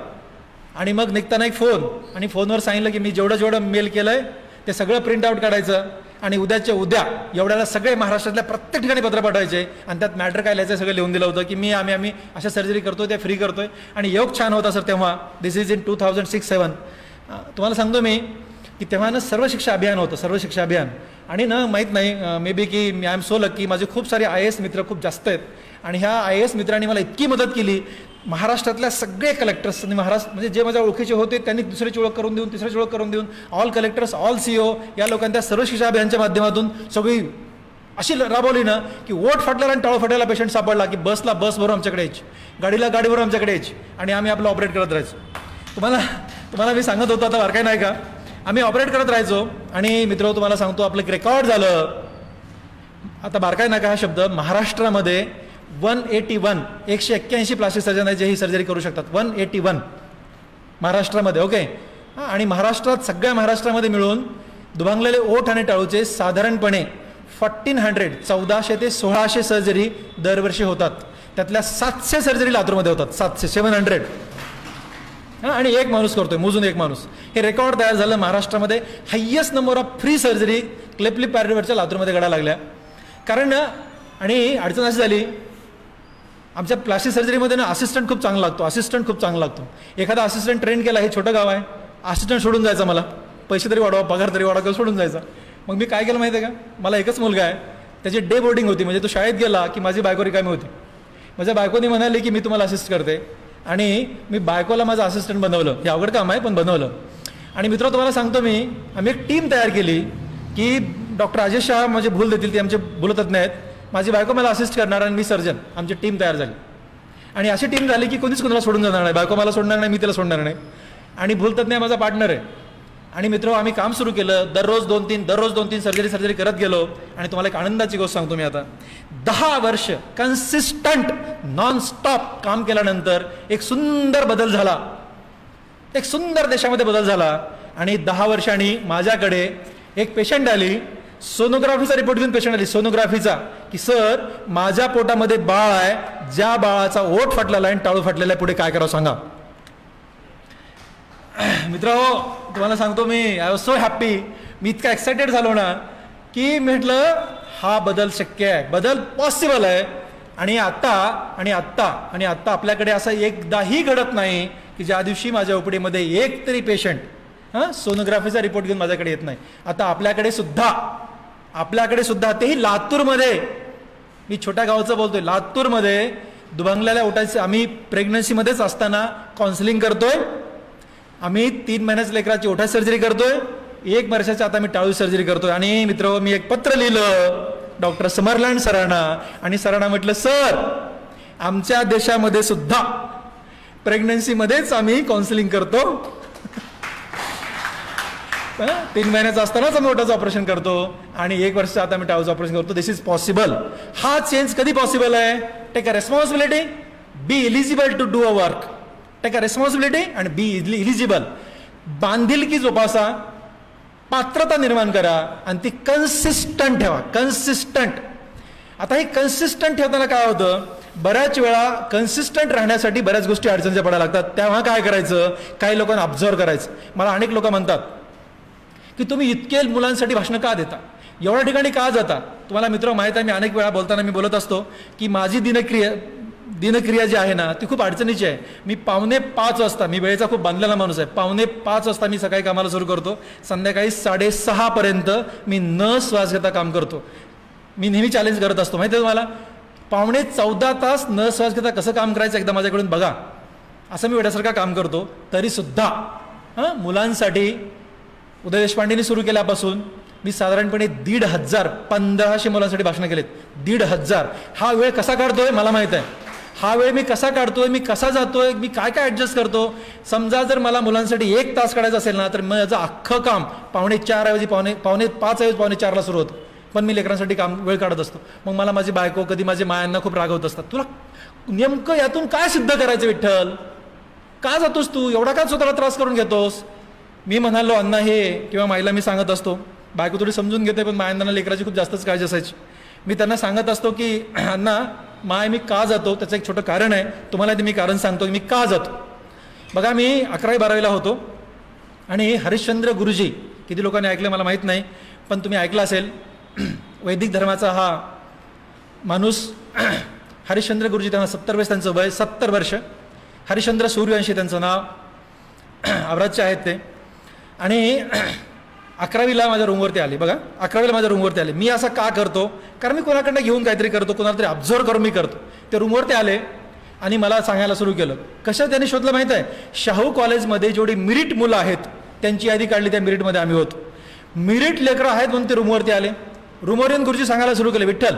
आणि मग निघताना एक फोन, आणि फोनवर सांगितलं की मी जेवढं मेल केलंय ते सगळं प्रिंट आउट काढायचं आणि उद्याच्या उद्या एवढ्याला सगळे महाराष्ट्रातल्या प्रत्येक ठिकाणी पत्र पाठवायचे. आणि त्यात मॅटर काय लिहायचं सगळं लिहून दिलं होतं की आम्ही अशा सर्जरी करतोय, त्या फ्री करतोय. आणि योग छान होता सर तेव्हा. दिस इज इन 2006-07. तुम्हाला सांगतो मी की तेव्हा ना सर्व शिक्षा अभियान होतं, सर्व शिक्षा अभियान. आणि ना माहीत नाही, मे बी की आय एम सो लकी, माझे खूप सारे IAS मित्र खूप जास्त आहेत. आणि ह्या IAS मित्रांनी मला इतकी मदत केली. महाराष्ट्रातल्या सगळे कलेक्टर्स आणि म्हणजे जे माझ्या ओळखीचे होते त्यांनी दुसऱ्याची ओळख करून देऊन, तिसऱ्याची ओळख करून देऊन, ऑल कलेक्टर्स, ऑल CEO या लोकांच्या सर्व शिक्षा अभियानच्या माध्यमातून सगळी अशी राबवली ना की ओठ फाटलेला आणि टाळू फाटलेला पेशंट सापडला की बस भरून आमच्याकडे यायची, गाडीला गाडीवर आमच्याकडे यायची आणि आम्ही आपलं ऑपरेट करत राहायचो. तुम्हाला मी सांगत होतो आता बारकाई नाही का, आम्ही ऑपरेट करत राहायचो. आणि मित्र, तुम्हाला सांगतो आपलं एक रेकॉर्ड झालं. आता बारकाई नाही का हा शब्द, महाराष्ट्रामध्ये 181 प्लास्टिक सर्जन आहे जे ही सर्जरी करू शकतात. 181 महाराष्ट्रामध्ये. ओके. आणि सगळ्या महाराष्ट्रामध्ये मिळून दुभांगलेले ओठ आणि टाळूचे साधारणपणे 1400 ते 1600 सर्जरी दरवर्षी होतात. त्यातल्या 700 सर्जरी लातूरमध्ये होतात. 700 आणि एक माणूस करतोय, मोजून एक माणूस. हे रेकॉर्ड तयार झालं. महाराष्ट्रामध्ये highest number of free surgery cleft lip पॅरिडवरच्या लातूरमध्ये घडायला लागल्या. कारण आणि अडचण अशी झाली, आमच्या प्लास्टिक सर्जरीमध्ये ना असिस्टंट खूप चांगला लागतो. एखादा असिस्टंट ट्रेन केला, हे छोटं गाव आहे, असिस्टंट सोडून जायचा, मला पैसे तरी वाढवा, पगार तरी वाढवा, सोडून जायचा. मग मी काय केलं माहिती आहे का, मला एकच मुलगा आहे, त्याची डे बोर्डिंग होती, म्हणजे तो शाळेत गेला की माझी बायको रिकामी होती. माझ्या बायकोनी म्हणाली की मी तुम्हाला असिस्ट करते, आणि मी बायकोला माझं असिस्टंट बनवलं. हे अवघड काम आहे पण बनवलं. आणि मित्र तुम्हाला सांगतो मी, आम्ही एक टीम तयार केली की डॉक्टर राजेश शाह माझे भूल देतील, ते आमचे भूलतज्ञ आहेत, माझी बायको मला असिस्ट करणार आणि मी सर्जन. आमची टीम तयार झाली आणि अशी टीम झाली की कोणीच कोणाला सोडून जाणार नाही. बायको मला सोडणार नाही, मी तिला सोडणार नाही, आणि भूलतज्ञ माझा पार्टनर आहे. आणि मित्र आम्ही काम सुरू केलं. दररोज दोन तीन सर्जरी करत गेलो. आणि तुम्हाला एक आनंदाची गोष्ट सांगतो मी, आता 10 वर्ष कन्सिस्टंट नॉन स्टॉप काम केल्यानंतर एक सुंदर बदल झाला, एक सुंदर देशामध्ये बदल झाला. आणि 10 वर्षांनी माझ्याकडे एक पेशंट आली, सोनोग्राफीचा रिपोर्ट घेऊन पेशंट आली, सोनोग्राफीचा, की सर माझ्या पोटामध्ये बाळ आहे, ज्या बाळाचा ओठ फाटलेला आहे आणि टाळू फाटलेला आहे, पुढे काय करावं सांगा. मित्र हो, तुम्हाला सांगतो मी, आय वॉज सो हॅप्पी. मी इतका एक्सायटेड झालो ना की म्हटलं हा बदल शक्य आहे, बदल पॉसिबल आहे. आणि आत्ता आपल्याकडे असं एकदाही घडत नाही की ज्या दिवशी माझ्या ओपीडीमध्ये एक तरी पेशंट सोनोग्राफीचा रिपोर्ट घेऊन माझ्याकडे येत नाही. आता आपल्याकडे सुद्धा तेही लातूरमध्ये, मी छोट्या गावचं बोलतोय, लातूरमध्ये दुभंगलेल्या ओटाची आम्ही प्रेग्नन्सीमध्येच असताना काउन्सिलिंग करतोय. आम्ही 3 महिन्याच्या लेकराची ओठाची सर्जरी करतोय, 1 वर्षाच्या आता मी टाळू सर्जरी करतोय. आणि मित्र मी एक पत्र लिहिलं डॉक्टर समरलँड सरांना, आणि सरांना म्हटलं सर आमच्या देशामध्ये सुद्धा प्रेग्नन्सीमध्येच आम्ही काउन्सिलिंग करतो, 3 महिन्याचा असतानाच आम्ही ओठाचं ऑपरेशन करतो, आणि 1 वर्षाचं आता आम्ही टाळूचं ऑपरेशन करतो. This is possible. हा चेंज कधी पॉसिबल आहे? Take a responsibility, be eligible to do a work. Take a responsibility and be eligible. बांधिलकी जोपासा, पात्रता निर्माण करा, आणि ती कन्सिस्टंट ठेवा. कन्सिस्टंट. आता हे कन्सिस्टंट ठेवताना काय होतं, बऱ्याच वेळा कन्सिस्टंट राहण्यासाठी बऱ्याच गोष्टी अडचणीच्या पडायला लागतात. तेव्हा काय करायचं, काही लोकांना ऑब्झर्व करायचं. मला अनेक लोक म्हणतात की तुम्ही इतके मुलांसाठी भाषणं का देता, एवढ्या ठिकाणी का जाता. तुम्हाला मित्र माहीत आहे, मी अनेक वेळा बोलताना मी बोलत असतो की माझी दिनक्रिया जी आहे ना ती खूप अडचणीची आहे. मी 4:45 वाजता, मी वेळेचा खूप बांधलेला माणूस आहे, 4:45 वाजता मी सकाळी कामाला सुरू करतो, संध्याकाळी 6:30 पर्यंत मी न श्वास घेता काम करतो. मी नेहमी चॅलेंज करत असतो, माहिती आहे तुम्हाला, 14.25 तास न श्वास घेता कसं काम करायचं एकदा माझ्याकडून बघा. असं मी वेड्यासारखं काम करतो. तरीसुद्धा मुलांसाठी उदय देशपांडेंनी सुरू केल्यापासून मी साधारणपणे 1,500 1,500 मुलांसाठी भाषणं केलेत. 1,500. हा वेळ कसा काढतोय मला माहित आहे. हा वेळ मी कसा काढतोय, मी कसा जातोय, मी काय काय ॲडजस्ट करतो. समजा जर मला मुलांसाठी 1 तास काढायचं असेल ना, तर माझं अख्खं काम 4:45 ऐवजी 4:45 सुरू होतं. पण मी लेकरांसाठी काम वेळ काढत असतो. मग मला माझी बायको, कधी माझे मायांना खूप रागवत असतात, तुला नेमकं यातून काय सिद्ध करायचं विठ्ठल, का जातोस तू, एवढा का स्वतःला त्रास करून घेतोस. मी म्हणालो अण्णा हे, किंवा माईला मी सांगत असतो, बायको थोडी समजून घेते पण मायांना लेकराची खूप जास्तच काळजी असायची. मी त्यांना सांगत असतो की अण्णा माय मी का जातो, त्याचं एक छोटं कारण आहे, तुम्हाला ते मी कारण सांगतो की मी का जातो. बघा मी 11वी-12वीला होतो आणि हरिश्चंद्र गुरुजी, किती लोकांनी ऐकलं मला माहीत नाही, पण तुम्ही ऐकलं असेल, वैदिक धर्माचा हा माणूस हरिश्चंद्र गुरुजी, तेव्हा 70 वर्ष त्यांचं वय, 70 वर्ष. हरिश्चंद्र सूर्यवंशी त्यांचं नाव, आवराजचे आहेत ते. आणि 11वीला माझ्या रूमवरती आले. बघा 11वीला माझ्या रूमवरती आले. मी असं का करतो, कारण मी कोणाकडनं घेऊन काहीतरी करतो, कोणाला तरी ऑब्झर्व करून मी करतो. ते रूमवरती आले आणि मला सांगायला सुरू केलं. कसं त्यांनी शोधलं माहीत आहे, शाहू कॉलेजमध्ये जेवढी मिरिट मुलं आहेत त्यांची यादी काढली, त्या मिरिटमध्ये आम्ही होतो. मिरिट लेकरं आहेत म्हणून ते रूमवरती आले. रूमवर येऊन गुरुजी सांगायला सुरू केलं, विठ्ठल,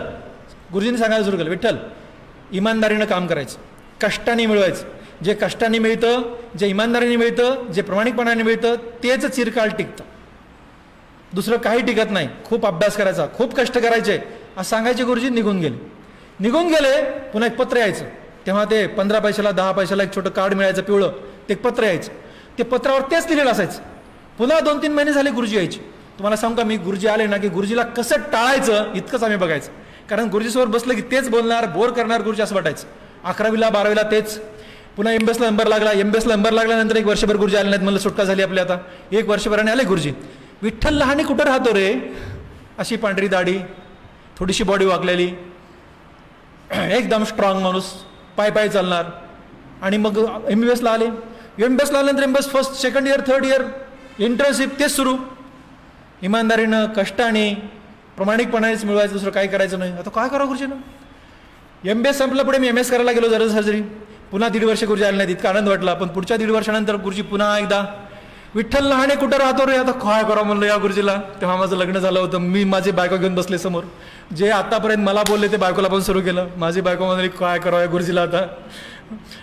गुरुजींनी सांगायला सुरू केलं, विठ्ठल इमानदारीनं काम करायचं, कष्टाने मिळवायचं. जे कष्टाने मिळतं, जे इमानदारीने मिळतं, जे प्रामाणिकपणाने मिळतं तेच चिरकाळ टिकतं, दुसरं काही टिकत नाही. खूप अभ्यास करायचा, खूप कष्ट करायचे असं सांगायचे गुरुजी. निघून गेले. पुन्हा एक पत्र यायचं. तेव्हा ते 15 पैशाला 10 पैशाला एक छोटं कार्ड मिळायचं पिवळं, ते एक पत्र यायचं. ते पत्रावर तेच लिहिलेलं असायचं. पुन्हा 2-3 महिने झाले गुरुजी यायचे. तुम्हाला सांगू का, मी गुरुजी आले ना की गुरुजीला कसं टाळायचं इतकंच आम्ही बघायचं. कारण गुरुजीसोबत बसलं की तेच बोलणार, बोर करणार गुरुजी असं वाटायचं. 11वीला-12वीला तेच. पुन्हा एमबीएसला नंबर लागला. नंबर लागल्यानंतर 1 वर्षभर गुरुजी आले नाहीत. मला सुटका झाली आपली. आता 1 वर्षभराने आले गुरुजी. विठ्ठल लहाने कुठं राहतो रे, अशी पांढरी दाढी, थोडीशी बॉडी वाकलेली, एकदम स्ट्रॉंग माणूस, पाय पाय चालणार. आणि मग MBBSला आले. MBBSला आल्यानंतर MBBS first second year third year internship तेच सुरू. इमानदारीनं कष्टाने प्रामाणिकपणानेच मिळवायचं, दुसरं काय करायचं नाही. आता काय करावं गुरुजीनं. MBBS संपलं, पुढे मी MS करायला गेलो जनरल सर्जरी. पुन्हा 1.5 वर्ष गुरुजी आले नाहीत, इतका आनंद वाटला. पण पुढच्या 1.5 वर्षानंतर गुरुजी पुन्हा एकदा, विठ्ठल लहाने कुठं राहतो रे, आता काय करावं म्हणलं या गुरुजीला. तेव्हा माझं लग्न झालं होतं. मी माझी बायको घेऊन बसले समोर. जे आतापर्यंत मला बोलले ते बायकोला पण सुरू केलं. माझी बायको म्हणाली काय करावं या गुरुजीला आता.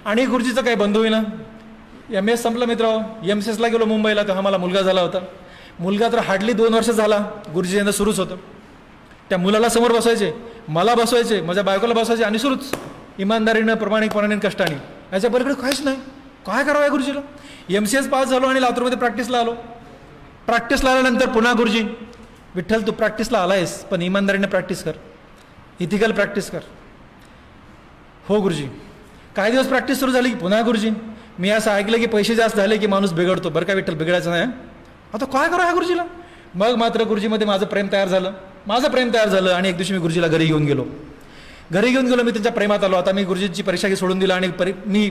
आणि गुरुजीचं काही बंधू होईना. MS संपलं मित्र. MCSला गेलो मुंबईला. तेव्हा मला मुलगा झाला होता. मुलगा तर हार्डली 2 वर्ष झाला. गुरुजी यांना सुरूच होतं. त्या मुलाला समोर बसवायचे, मला बसवायचे, माझ्या बायकोला बसवायचे आणि सुरूच इमानदारीनं प्रामाणिकपणाने कष्टाने. याच्या पलीकडे काहीच नाही. काय करावं या गुरुजीला. MCS पास झालो आणि लातूरमध्ये प्रॅक्टिसला आलो. प्रॅक्टिसला आल्यानंतर पुन्हा गुरुजी, विठ्ठल तू प्रॅक्टिसला आलायस पण इमानदारीने प्रॅक्टिस कर, इथिकल प्रॅक्टिस कर. हो गुरुजी. काही दिवस प्रॅक्टिस सुरू झाली की पुन्हा गुरुजी, मी असं ऐकलं की पैसे जास्त झाले की माणूस बिघडतो. बरं का विठ्ठल, बिघडायचं नाही. आता काय करावं या गुरुजीला. मग मात्र गुरुजीमध्ये माझं प्रेम तयार झालं. आणि एक दिवशी मी गुरुजीला घरी घेऊन गेलो. मी त्यांच्या प्रेमात आलो. आता मी गुरुजीची परीक्षा सोडून दिला आणि मी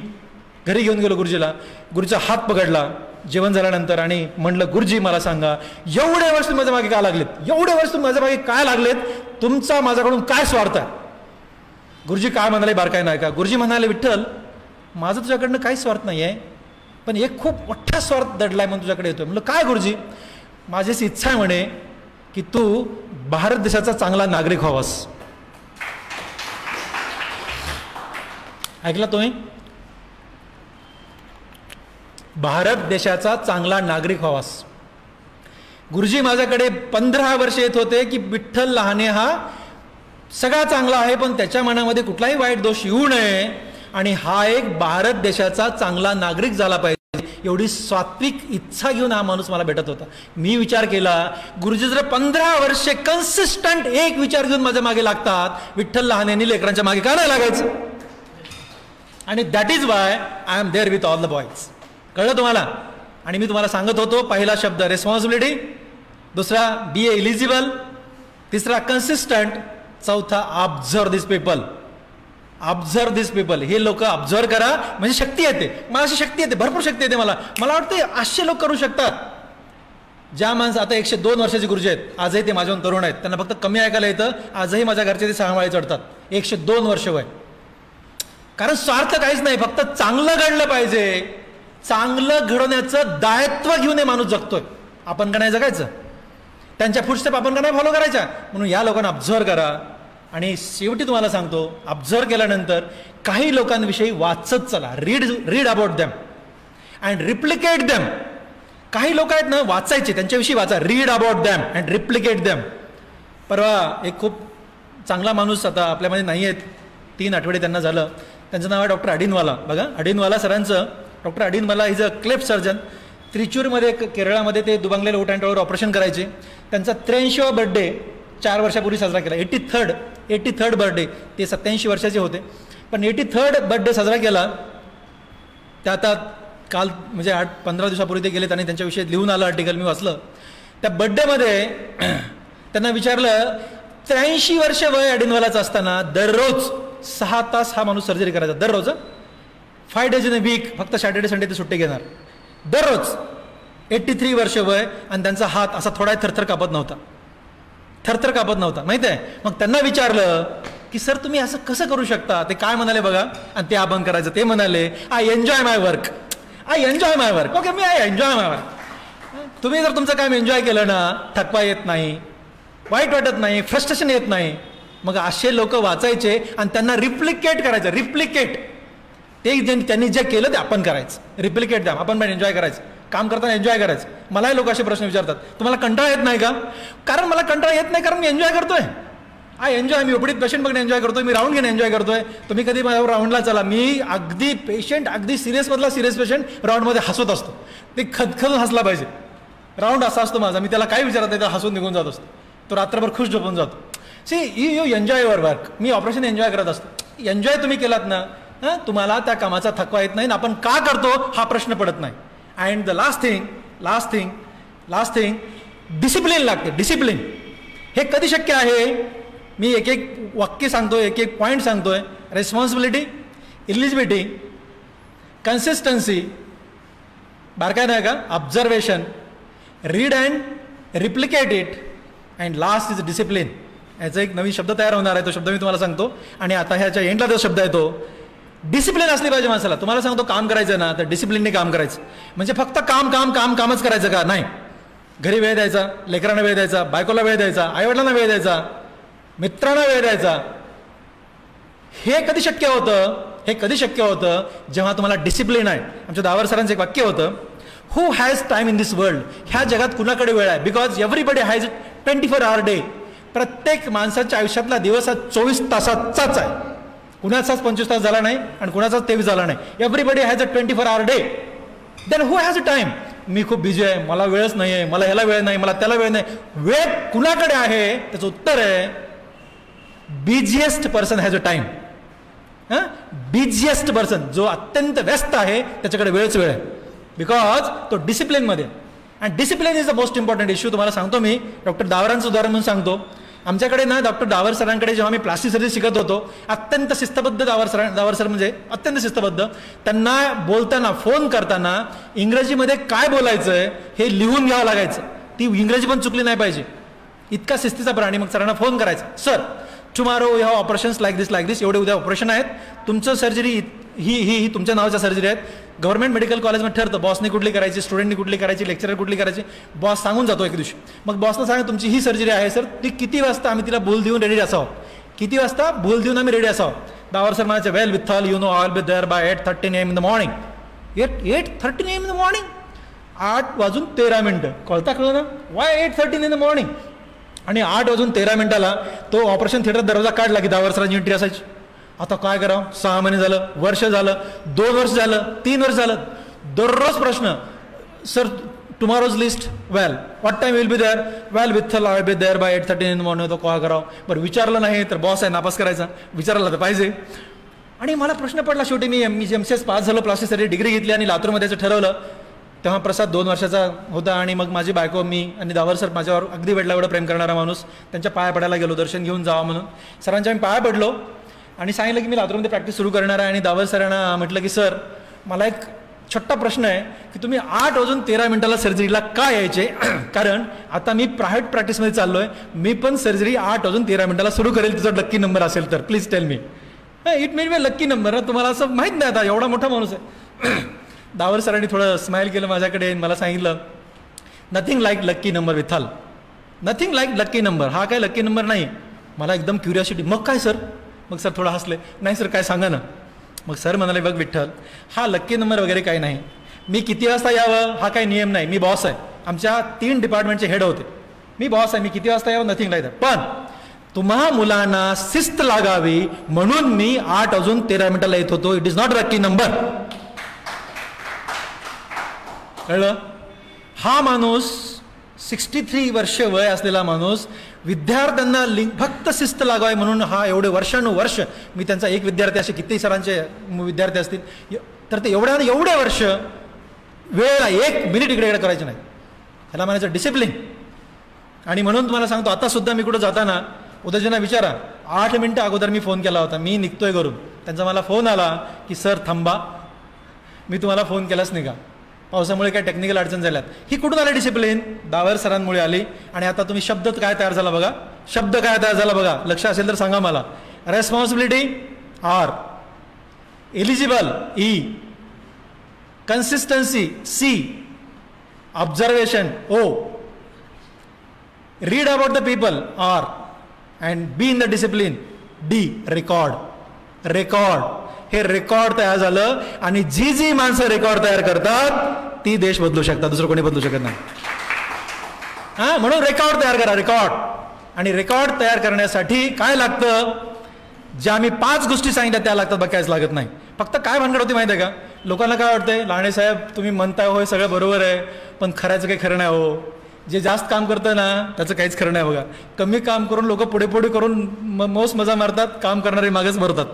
घरी घेऊन गेलो गुरुजीला. गुरुजीचा हात पकडला जेवण झाल्यानंतर आणि म्हणलं गुरुजी मला सांगा, एवढे वर्ष तुम्ही माझ्या मागे का लागलेत, एवढे वर्ष तुम्ही माझ्या मागे काय लागलेत, तुमचा माझ्याकडून काय स्वार्थ आहे. गुरुजी काय म्हणाले बारकाय नाही का. गुरुजी म्हणाले विठ्ठल माझं तुझ्याकडनं काही स्वार्थ नाही आहे, पण एक खूप मोठा स्वार्थ दडलाय म्हणून तुझ्याकडे येतोय. म्हणलं काय गुरुजी. माझीच इच्छा आहे म्हणे की तू भारत देशाचा चांगला नागरिक व्हावास. ऐकला तुम्ही. भारत देशाचा चांगला नागरिक व्हावास. गुरुजी माझ्याकडे 15 वर्ष येत होते की विठ्ठल लहाने हा सगळा चांगला आहे, पण त्याच्या मनामध्ये कुठलाही वाईट दोष येऊ नये आणि हा एक भारत देशाचा चांगला नागरिक झाला पाहिजे, एवढी सात्विक इच्छा घेऊन हा माणूस मला भेटत होता. मी विचार केला गुरुजी जर 15 वर्षे कन्सिस्टंट एक विचार घेऊन माझ्या मागे लागतात, विठ्ठल लहानेनी लेकरांच्या मागे का नाही लागायचं. आणि that is why I am there with all the boys. कळलं तुम्हाला. आणि मी तुम्हाला सांगत होतो पहिला शब्द रिस्पॉन्सिबिलिटी, दुसरा बी एलिजिबल, तिसरा कन्सिस्टंट, चौथा ऑब्झर्व दिस पीपल. ऑब्झर्व दिस पीपल. हे लोक ऑब्झर्व करा म्हणजे शक्ती येते. मला अशी शक्ती येते, भरपूर शक्ती येते. मला वाटतं असे लोक करू शकतात. ज्या माणसं आता 102 वर्षाचे गुरुजी आहेत, आजही ते माझ्याहून तरुण आहेत, त्यांना फक्त कमी ऐकायला येतं. आजही माझ्या घरचे ते 6 माळे चढतात. 102 वर्ष वय. कारण स्वार्थ काहीच नाही, फक्त चांगलं घडलं पाहिजे. चांगलं घडवण्याचं दायित्व घेऊन हे माणूस जगतोय. आपण का नाही जगायचं, त्यांच्या फुटस्टेप आपण का नाही फॉलो करायच्या. म्हणून या लोकांना ऑब्झर्व करा. आणि शेवटी तुम्हाला सांगतो, ऑब्झर्व केल्यानंतर काही लोकांविषयी वाचत चला. Read about them and replicate them. काही लोक आहेत ना वाचायचे, त्यांच्याविषयी वाचा. Read about them and replicate them. परवा एक खूप चांगला माणूस आता आपल्यामध्ये नाही आहेत, 3 आठवडे त्यांना झालं. त्यांचं नाव आहे डॉक्टर अडिनवाला. बघा अडिनवाला सरांचं, doctor Adenwala is a cleft surgeon. त्रिचूरमध्ये केरळामध्ये ते दुबंगलेलं ओट अँड टॉवर ऑपरेशन करायचे. त्यांचा 83वा बर्थडे 4 वर्षापूर्वी साजरा केला. 83rd birthday. ते 87 वर्षाचे होते, पण 83rd बर्थडे साजरा केला. त्या आता काल म्हणजे 15 दिवसापूर्वी ते गेलेत आणि त्यांच्याविषयी लिहून आलं आर्टिकल, मी वाचलं. त्या बर्थडेमध्ये त्यांना विचारलं, 83 वर्ष वय अडिनवालाचं असताना दररोज 6 तास हा माणूस सर्जरी करायचा. दररोज 5 days in a week, फक्त सॅटर्डे संडे ते सुट्टी घेणार दररोज. 83 वर्ष वय आणि त्यांचा हात असा थोडा थरथर कापत नव्हता माहिती आहे. मग त्यांना विचारलं की सर तुम्ही असं कसं करू शकता. ते काय म्हणाले बघा, आणि ते आपण करायचं. ते म्हणाले I enjoy my work. Okay, me I enjoy my work. तुम्ही जर तुमचं काम एन्जॉय केलं ना, थकवा येत नाही, वाईट वाटत नाही, फ्रस्ट्रेशन येत नाही. मग असे लोक वाचायचे आणि त्यांना रिप्लिकेट करायचं. रिप्लिकेट ते त्यांनी जे केलं ते आपण करायचं. रिप्लिकेट द्या, आपण पण एन्जॉय करायचं. काम करताना एन्जॉय करायचं. मलाही लोक असे प्रश्न विचारतात, तुम्हाला कंटाळा येत नाही का. कारण मला कंटाळा येत नाही, कारण मी एन्जॉय करतोय. I enjoy. मी ओपडीत पेशंट बघणे एन्जॉय करतोय, मी राऊंड घेणे एन्जॉय करतोय. तुम्ही कधी माझ्यावर राऊंडला चला, मी अगदी पेशंट, अगदी सिरियसमधला सिरियस पेशंट राऊंडमध्ये हसवत असतो. ते खदखदून हसला पाहिजे. राऊंड असा असतो माझा, मी त्याला काही विचारत नाही, त्याला हसून निघून जात असतो. तो रात्रभर खुश झोपून जातो. You enjoy your work. Me operation enjoy करत असतो. एन्जॉय तुम्ही केलात ना, तुम्हाला त्या कामाचा थकवा येत नाही. आपण का करतो हा प्रश्न पडत नाही. And the last thing discipline लागते. डिसिप्लिन हे कधी शक्य आहे. मी एक वाक्य सांगतोय, एक एक पॉईंट सांगतोय. रेस्पॉन्सिबिलिटी, इलिजिबिलिटी, कन्सिस्टन्सी, बारकाय नाही का, observation, read and replicate it, and last is discipline. याचा एक नवीन शब्द तयार होणार आहे, तो शब्द मी तुम्हाला सांगतो. आणि आता ह्याच्या एंडला जो शब्द आहे तो डिसिप्लिन असली पाहिजे माणसाला. तुम्हाला सांगतो काम करायचं ना तर डिसिप्लिनने काम करायचं. म्हणजे फक्त काम काम काम कामच करायचं का, नाही. घरी वेळ द्यायचा, लेकरांना वेळ द्यायचा, बायकोला वेळ द्यायचा, आईवडिलांना वेळ द्यायचा, मित्रांना वेळ द्यायचा. हे कधी शक्य होतं? हे कधी शक्य होतं जेव्हा तुम्हाला डिसिप्लिन आहे. आमच्या दावर सरांचं एक वाक्य होतं, who has time in this world. ह्या जगात कुणाकडे वेळ आहे? Because everybody has 24 hour day. प्रत्येक माणसाच्या आयुष्यातला दिवस हा 24 तासाचाच आहे. कुणाचाच 25 तास झाला नाही आणि कुणाचाच 23 झाला नाही. Everybody has 24 hour day. Then who has a time? मी खूप बिझी आहे, मला वेळच नाही आहे, मला ह्याला वेळ नाही, मला त्याला वेळ नाही. वेळ कुणाकडे आहे? त्याचं उत्तर आहे busiest person has a time. Busiest person, जो अत्यंत व्यस्त आहे त्याच्याकडे वेळच वेळ आहे. बिकॉज तो डिसिप्लिनमध्ये. And discipline is the most important issue. तुम्हाला सांगतो मी, डॉक्टर दावरांचं उदाहरण म्हणून सांगतो. आमच्याकडे ना डॉक्टर दावर सरांकडे जेव्हा मी प्लास्टिक सर्जरी शिकत होतो, अत्यंत शिस्तबद्ध दावर सर म्हणजे अत्यंत शिस्तबद्ध. त्यांना बोलताना, फोन करताना इंग्रजीमध्ये काय बोलायचं आहे हे लिहून घ्यावं लागायचं. ती इंग्रजी पण चुकली नाही पाहिजे, इतका शिस्तीचा प्राणी. मग सरांना फोन करायचा, sir tomorrow you have operations like this, एवढे उद्या ऑपरेशन आहेत, तुमचं सर्जरी ही तुमच्या नावाच्या सर्जरी आहेत. गव्हर्नमेंट मेडिकल कॉलेजमध्ये ठरतं बॉसने कुठली करायची, स्टुडंटनी कुठली करायची, लेक्चरर कुठली करायची. बॉस सांगून जातो एक दिवशी. मग बॉसला सांगा तुमची ही सर्जरी आहे सर, ती किती वाजता आम्ही तिला बोल देऊन रेडी असावं, किती वाजता बोल देऊन आम्ही रेडी असावं. दावर सर म्हणायचे, well Vitthal you know I will be there by 8:30 AM in the morning. 8:30 AM in the morning, 8:13 कळता कळलं ना, वाय 8:30 इन द मॉर्निंग. आणि 8:13 तो ऑपरेशन थिएटर दरवाजा काढला की दावर सरांची एंट्री असायची. आता काय करावं? 6 महिने झालं, वर्ष झालं, 2 वर्ष झालं, 3 वर्ष झालं, दररोज प्रश्न, sir tomorrow's list, well what time will be there, well Vitthal I be there by 8:30 in the morning. तो काय करावं? बरं विचारलं नाही तर बॉस आहे, नापास करायचा. विचारला तर पाहिजे. आणि मला प्रश्न पडला. शेवटी मी MCS पास झालो, प्लास्टिक सर्जरी डिग्री घेतली आणि लातूरमध्ये याचं ठरवलं. तेव्हा प्रसाद 2 वर्षाचा होता आणि मग माझी बायको, मी आणि दावर सर, माझ्यावर अगदी वेडला एवढं प्रेम करणारा माणूस, त्यांच्या पाया पडायला गेलो दर्शन घेऊन जावं म्हणून. सरांच्या मी पाया पडलो आणि सांगितलं की मी लातूरमध्ये प्रॅक्टिस सुरू करणार आहे. आणि दावर सरांना म्हटलं की सर मला एक छोटा प्रश्न आहे की तुम्ही 8:13 सर्जरीला का यायचे? कारण आता मी प्रायव्हेट प्रॅक्टिसमध्ये चाललो आहे, मी पण सर्जरी 8:13 सुरू करेल, तुझा लक्की नंबर असेल तर please tell me. It may be lucky number. तुम्हाला असं माहीत नाही, आता एवढा मोठा माणूस आहे. दावर सरांनी थोडं स्माईल केलं माझ्याकडे, मला सांगितलं nothing like lucky number Vitthal, nothing like lucky number. हा काय लक्की नंबर नाही. मला एकदम क्युरिओसिटी, मग काय सर? मग सर थोडं हसले, नाही सर काय सांगा ना. मग सर म्हणाले, बघ विठ्ठल, हा लक्की नंबर वगैरे काही नाही. मी किती वाजता यावं हा काही नियम नाही. मी बॉस आहे, आमच्या 3 डिपार्टमेंटचे हेड होते. मी बॉस आहे, मी किती वाजता यावं नथिंग लाईक दॅट. पण तुम्हा मुलांना शिस्त लागावी म्हणून मी 8:13 येत होतो. It is not lucky number. कळलं? हा माणूस 63 वर्ष वय असलेला माणूस विद्यार्थ्यांना फक्त शिस्त लागावी म्हणून हा एवढे वर्षानुवर्ष, मी त्यांचा एक विद्यार्थी, असे किती सरांचे विद्यार्थी असतील, तर ते एवढे वर्ष वेळेला 1 मिनिट इकडे करायचे नाही. ह्याला म्हणायचं डिसिप्लिन. आणि म्हणून तुम्हाला सांगतो, आता सुद्धा मी कुठं जाताना उद्याजना विचारा, 8 मिनिटं अगोदर मी फोन केला होता, मी निघतोय घरून. त्यांचा मला फोन आला की सर थांबा, मी तुम्हाला फोन केलाच नाही का, पावसामुळे काय टेक्निकल अडचण झाल्यात. ही कुठून आली डिसिप्लिन? दावर सरांमुळे आली. आणि आता तुम्ही शब्द काय तयार झाला बघा, शब्द काय तयार झाला बघा, लक्ष असेल तर सांगा मला. Responsibility R, eligible E, consistency C, observation O, read about the people R, and be in the discipline D, record. हे रेकॉर्ड तयार झालं. आणि जी माणसं रेकॉर्ड तयार करतात ती देश बदलू शकतात, दुसरं कोणी बदलू शकत नाही. म्हणून रेकॉर्ड तयार करा, रेकॉर्ड. आणि रेकॉर्ड तयार करण्यासाठी काय लागतं? ज्या मी 5 गोष्टी सांगितल्या त्या लागतात, बाकी काहीच लागत नाही. फक्त काय भानगड होती माहिती आहे का? लोकांना काय वाटतंय, लांडे साहेब तुम्ही म्हणताय होय सगळं बरोबर आहे, पण खऱ्याचं काही खरं नाही हो. जे जास्त काम करतं ना त्याचं काहीच खरं नाही बघा. कमी काम करून लोक पुढे करून मौस मजा मारतात, काम करणारे मागच भरतात,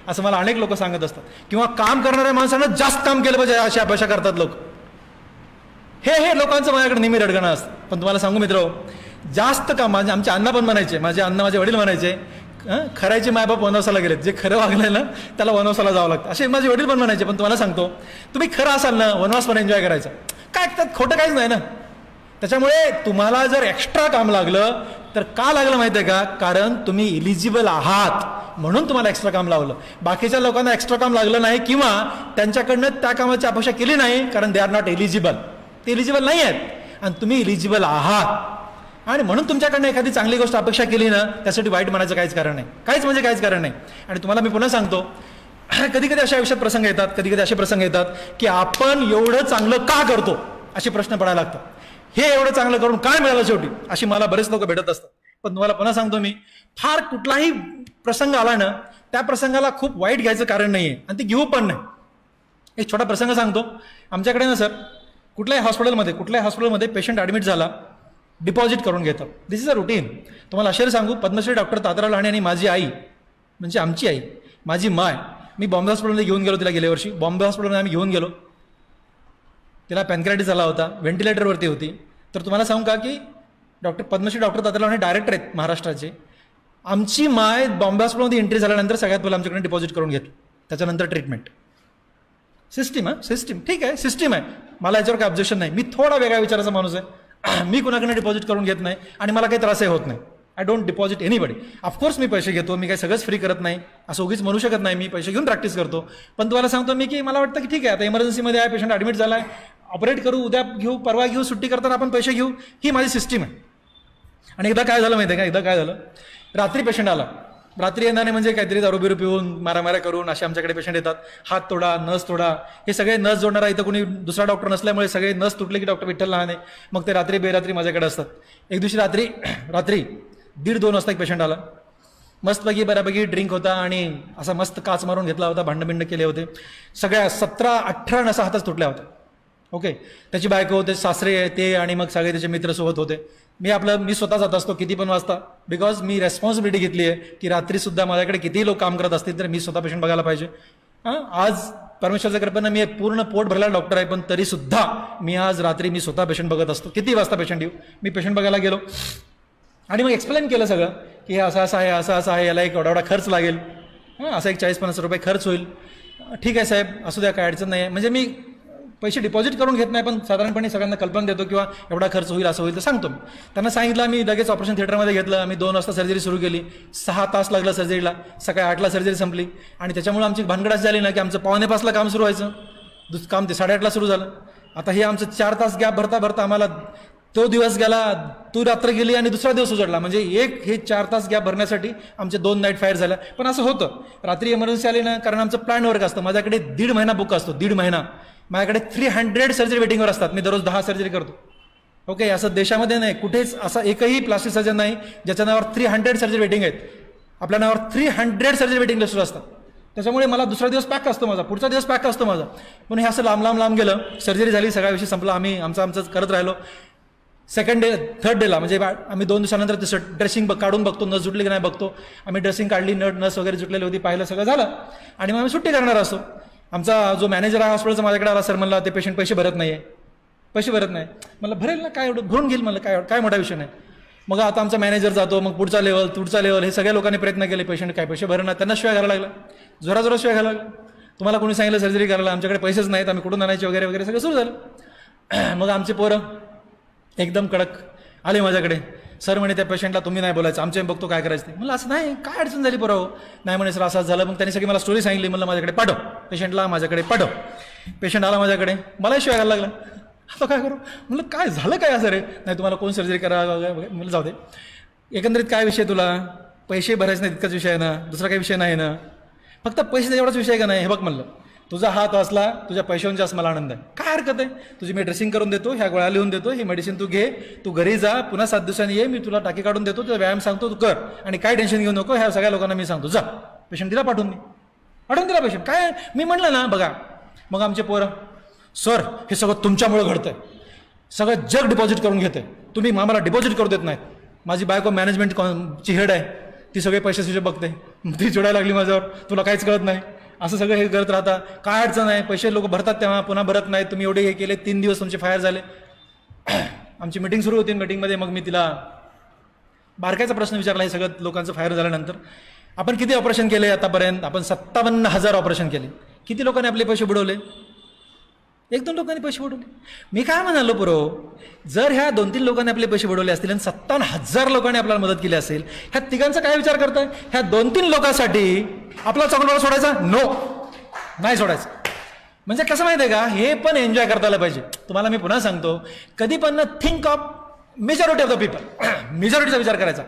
असं मला अनेक लोक सांगत असतात. किंवा काम करणाऱ्या माणसानं जास्त काम केलं पाहिजे अशा अपेक्षा करतात लोक. हे लोकांचं माझ्याकडे नेहमी रडगाणं असतं. पण तुम्हाला सांगू मित्र, जास्त काम, आमचे अण्णा पण म्हणायचे, माझे वडील म्हणायचे, खरायचे मायबाप वनवासाला गेलेत, जे खरं वागलंय ना त्याला वनवासाला जावं लागतं, असे माझे वडील पण म्हणायचे. पण तुम्हाला सांगतो, तुम्ही खरं असाल ना वनवास पण एन्जॉय करायचा, काय त्यात खोटं काहीच नाही ना. त्याच्यामुळे तुम्हाला जर एक्स्ट्रा काम लागलं तर का लागलं माहिती आहे का, कारण तुम्ही इलिजिबल आहात म्हणून तुम्हाला एक्स्ट्रा काम लावलं. बाकीच्या लोकांना एक्स्ट्रा काम लागलं नाही किंवा त्यांच्याकडनं त्या कामाची अपेक्षा केली नाही, कारण दे आर नॉट एलिजिबल, ते एलिजिबल नाही आहेत आणि तुम्ही इलिजिबल आहात. आणि म्हणून तुमच्याकडनं एखादी चांगली गोष्ट अपेक्षा केली ना, त्यासाठी वाईट म्हणायचं काहीच कारण नाही, काहीच म्हणजे काहीच कारण नाही. आणि तुम्हाला मी पुन्हा सांगतो, कधी कधी अशा आयुष्यात प्रसंग येतात, कधी कधी असे प्रसंग येतात की आपण एवढं चांगलं का करतो असे प्रश्न पडायला लागतात. हे एवढं चांगलं करून काय मिळालं शेवटी, अशी मला बरेच लोक भेटत असतात. पण तुम्हाला पुन्हा सांगतो मी, फार कुठलाही प्रसंग आला ना, त्या प्रसंगाला खूप वाईट घ्यायचं कारण नाहीये आणि ते घेऊ पण नाही. एक छोटा प्रसंग सांगतो. आमच्याकडे ना सर, कुठल्याही हॉस्पिटलमध्ये पेशंट ॲडमिट झाला, डिपॉझिट करून घेतात. दिस इज अ रुटीन. तुम्हाला आश्चर्य सांगू, पद्मश्री डॉक्टर तात्याराव लहाने आणि माझी आई, म्हणजे आमची आई, माझी माय, मी बॉम्बे हॉस्पिटलमध्ये घेऊन गेलो तिला गेल्या वर्षी. बॉम्बे हॉस्पिटलमध्ये आम्ही घेऊन गेलो. तिला पॅनक्रायटिस झाला होता, व्हेंटिलेटरवरती होती. तर तुम्हाला सांगू का की पद्मश्री डॉक्टर तात्याराव लहाने डायरेक्टर आहेत महाराष्ट्राचे. आमची माय बॉम्बे हॉस्पिटलमध्ये एंट्री झाल्यानंतर सगळ्यात पहिला आमच्याकडे डिपॉझिट करून घेतलं, त्याच्यानंतर ट्रीटमेंट. सिस्टीम सिस्टीम ठीक आहे, सिस्टीम आहे, मला याच्यावर काही ऑब्जेक्शन नाही. मी थोडा वेगळ्या विचाराचा माणूस आहे. मी कुणाकडे डिपॉझिट करून घेत नाही आणि मला काही त्रासही होत नाही. I don't deposit anybody. Of course मी पैसे घेतो, मी काही सगळंच फ्री करत नाही, असं उगीच म्हणू शकत नाही. मी पैसे घेऊन प्रॅक्टिस करतो. पण तुम्हाला सांगतो मी की मला वाटतं की ठीक आहे, आता इमर्जन्सीमध्ये आहे, पेशंट ॲडमिट झाला आहे, ऑपरेट करू, उद्या घेऊ, परवा घेऊ, सुट्टी करताना आपण पैसे घेऊ, ही माझी सिस्टीम आहे. आणि एकदा काय झालं माहिती आहे का, एकदा काय झालं, रात्री पेशंट आला. रात्री येणारे म्हणजे काहीतरी दारू बिरू पिऊन मारामाऱ्या करून असे आमच्याकडे पेशंट येतात. हात तोडा, नस तोडा, हे सगळे नस जोडणारा इथं कोणी दुसरा डॉक्टर नसल्यामुळे सगळे नस तुटले की डॉक्टर विठ्ठल लहाने, मग ते रात्री बेरात्री माझ्याकडे असतात. एक दिवशी रात्री 1:30-2 वाजता एक पेशंट आला. मस्तपैकी बऱ्यापैकी ड्रिंक होता आणि असा मस्त काच मारून घेतला होता, भांडबिंड केले होते, सगळ्या 17-18 नसा हातच तुटल्या होत्या. ओके, त्याची बायको, ते सासरे, ते आणि मग सगळे त्याचे मित्र सोबत होते. मी स्वतः जात असतो किती पण वाजता, बिकॉज मी रेस्पॉन्सिबिलिटी घेतली आहे की रात्री सुद्धा माझ्याकडे कितीही लोक काम करत असतील तर मी स्वतः पेशंट बघायला पाहिजे. आज परमेश्वरच्या कृपेने मी पूर्ण पोट भरलेला डॉक्टर आहे, पण तरी सुद्धा मी आज रात्री मी स्वतः पेशंट बघत असतो. किती वाजता पेशंट येऊ, मी पेशंट बघायला गेलो आणि मग एक्सप्लेन केलं सगळं की हे असं असं आहे, असं असं आहे, याला एक एवढा खर्च लागेल, असा एक 40-50 रुपये खर्च होईल. ठीक आहे साहेब, असू द्या, काय अडचण नाही आहे. म्हणजे मी पैसे डिपॉझिट करून घेत नाही, पण साधारणपणे सगळ्यांना कल्पना देतो किंवा एवढा खर्च होईल, असं होईल तर सांगतो. मी त्यांना सांगितलं. मी लगेच ऑपरेशन थिएटरमध्ये घेतलं. आम्ही 2 वाजता सर्जरी सुरू केली. 6 तास लागलं सर्जरीला. सकाळी 8ला सर्जरी संपली आणि त्याच्यामुळे आमची भानगड अशी झाली ना की आमचं 5:45ला काम सुरू व्हायचं, काम ते 8:30ला सुरू झालं. आता हे आमचं 4 तास गॅप भरता भरता आम्हाला तो दिवस गेला, तो रात्र गेली आणि दुसरा दिवस उजडला. म्हणजे हे 4 तास गॅप भरण्यासाठी आमचे 2 नाईट फायर झाल्या. पण असं होतं, रात्री इमर्जन्सी आली ना, कारण आमचं प्लॅन वर्क असतं. माझ्याकडे 1.5 महिना बुक असतो, 1.5 महिना. माझ्याकडे 300 सर्जरी वेटिंगवर असतात. मी दररोज 10 सर्जरी करतो. ओके, असं देशामध्ये नाही, कुठेच असा एकही प्लास्टिक सर्जन नाही ज्याच्या नावावर 300 सर्जरी वेटिंग आहेत. आपल्या नावावर 300 सर्जरी वेटिंग लिस्ट असतात. त्याच्यामुळे मला दुसरा दिवस पॅक असतो माझा, पुढचा दिवस पॅक असतो माझा. पण हे असं लांब गेलं. सर्जरी झाली, सगळा विषय संपला, आम्ही आमचं करत राहिलो. सेकंड डे, थर्ड डेला म्हणजे आम्ही 2 दिवसानंतर ड्रेसिंग काढून बघतो, नस जुटली की नाही बघतो. आम्ही ड्रेसिंग काढली, नस वगैरे जुटलेली होती, पाहिलं, सगळं झालं आणि मग आम्ही सुट्टी करणार असतो. आमचा जो मॅनेजर आहे हॉस्पिटलचा माझ्याकडे आला. सर म्हणला ते पेशंट पैसे भरत नाही. मला भरेल ना, काय एवढं भरून घेईल, मला काय मोठा विषय नाही. मग आता आमचा मॅनेजर जातो, मग पुढचा लेवल हे सगळ्या लोकांनी प्रयत्न केले. पेशंट काय पैसे भरणार, त्यांना शिवाय घालायला लागला, जोरात शिवाय घालायला लागला. तुम्हाला कोणी सांगितलं सर्जरी करायला, आमच्याकडे पैसेच नाहीत, आम्ही कुठून आणायचे वगैरे वगैरे सगळं सुरू झालं. मग आमचे पोरं एकदम कडक आले माझ्याकडे. सर म्हणे त्या पेशंटला तुम्ही नाही बोलायचं, आमच्या बघतो काय करायचं ते. मला असं नाही, काय अडचण झाली बरोबर नाही म्हणे सर, असं झालं. मग त्यांनी सगळी मला स्टोरी सांगितली. मला माझ्याकडे पाठव, पेशंटला माझ्याकडे पाठव. पेशंट आला माझ्याकडे, मला शिवाय घालायला लागला. आता काय करू, म्हणलं काय झालं काय असं रे. नाही तुम्हाला कोण सर्जरी करा वगैरे. म्हणलं जाऊ दे, एकंदरीत काय विषय, तुला पैसे भरायचे नाही तितकाच विषय आहे ना, दुसरा काही विषय नाही ना, फक्त पैसे एवढाच विषय का नाही. हे बघ म्हणलं, तुझा हात वाचला, तुझ्या पैशांचा जास्त मला आनंद आहे. काय हरकत आहे, तुझी मी ड्रेसिंग करून देतो, ह्या गोळ्या लिहून देतो, ही मेडिसिन तू घे, तू घरी जा, पुन्हा 7 दिवसांनी ये, मी तुला टाकी काढून देतो, तुझा व्यायाम सांगतो, तू कर आणि काय टेन्शन घेऊ नको. ह्या सगळ्या लोकांना मी सांगतो, जा. पेशंट दिला पाठवून दिला पेशंट. काय मी म्हणलं ना, बघा. मग आमचे पोरं, सर हे सगळं तुमच्यामुळे घडतंय, सगळं जग डिपॉझिट करून घेते, तुम्ही आम्हाला डिपॉझिट करू देत नाहीत. माझी बायको मॅनेजमेंटची हेड आहे, ती सगळे पैसे बघते, ती चिडायला लागली माझ्यावर, तुला काहीच कळत नाही, असं सगळं हे करत राहता, काय अडचण आहे, पैसे लोक भरतात तेव्हा पुन्हा भरत नाहीत, तुम्ही एवढे हे केले, 3 दिवस तुमचे फायर झाले. आमची मिटिंग सुरू होती. मिटिंगमध्ये मग मी तिला बारकायचा प्रश्न विचारला हे सगळं लोकांचं फायर झाल्यानंतर. आपण किती ऑपरेशन केले आतापर्यंत? आपण 57,000 ऑपरेशन केले. किती लोकांनी आपले पैसे बुडवले? 1-2 लोकांनी पैसे बुडवले. मी काय म्हणालो पुरो, जर ह्या 2-3 लोकांनी आपले पैसे बुडवले असतील आणि 57,000 लोकांनी आपल्याला मदत केली असेल, ह्या तिघांचा काय विचार करताय? ह्या 2-3 लोकांसाठी आपला चांगला सोडायचा? नो, नाही सोडायचं. म्हणजे कसं माहिती आहे का, हे पण एन्जॉय करता आलं पाहिजे. तुम्हाला मी पुन्हा सांगतो, कधी पण think of majority of the people, मेजॉरिटीचा विचार करायचा.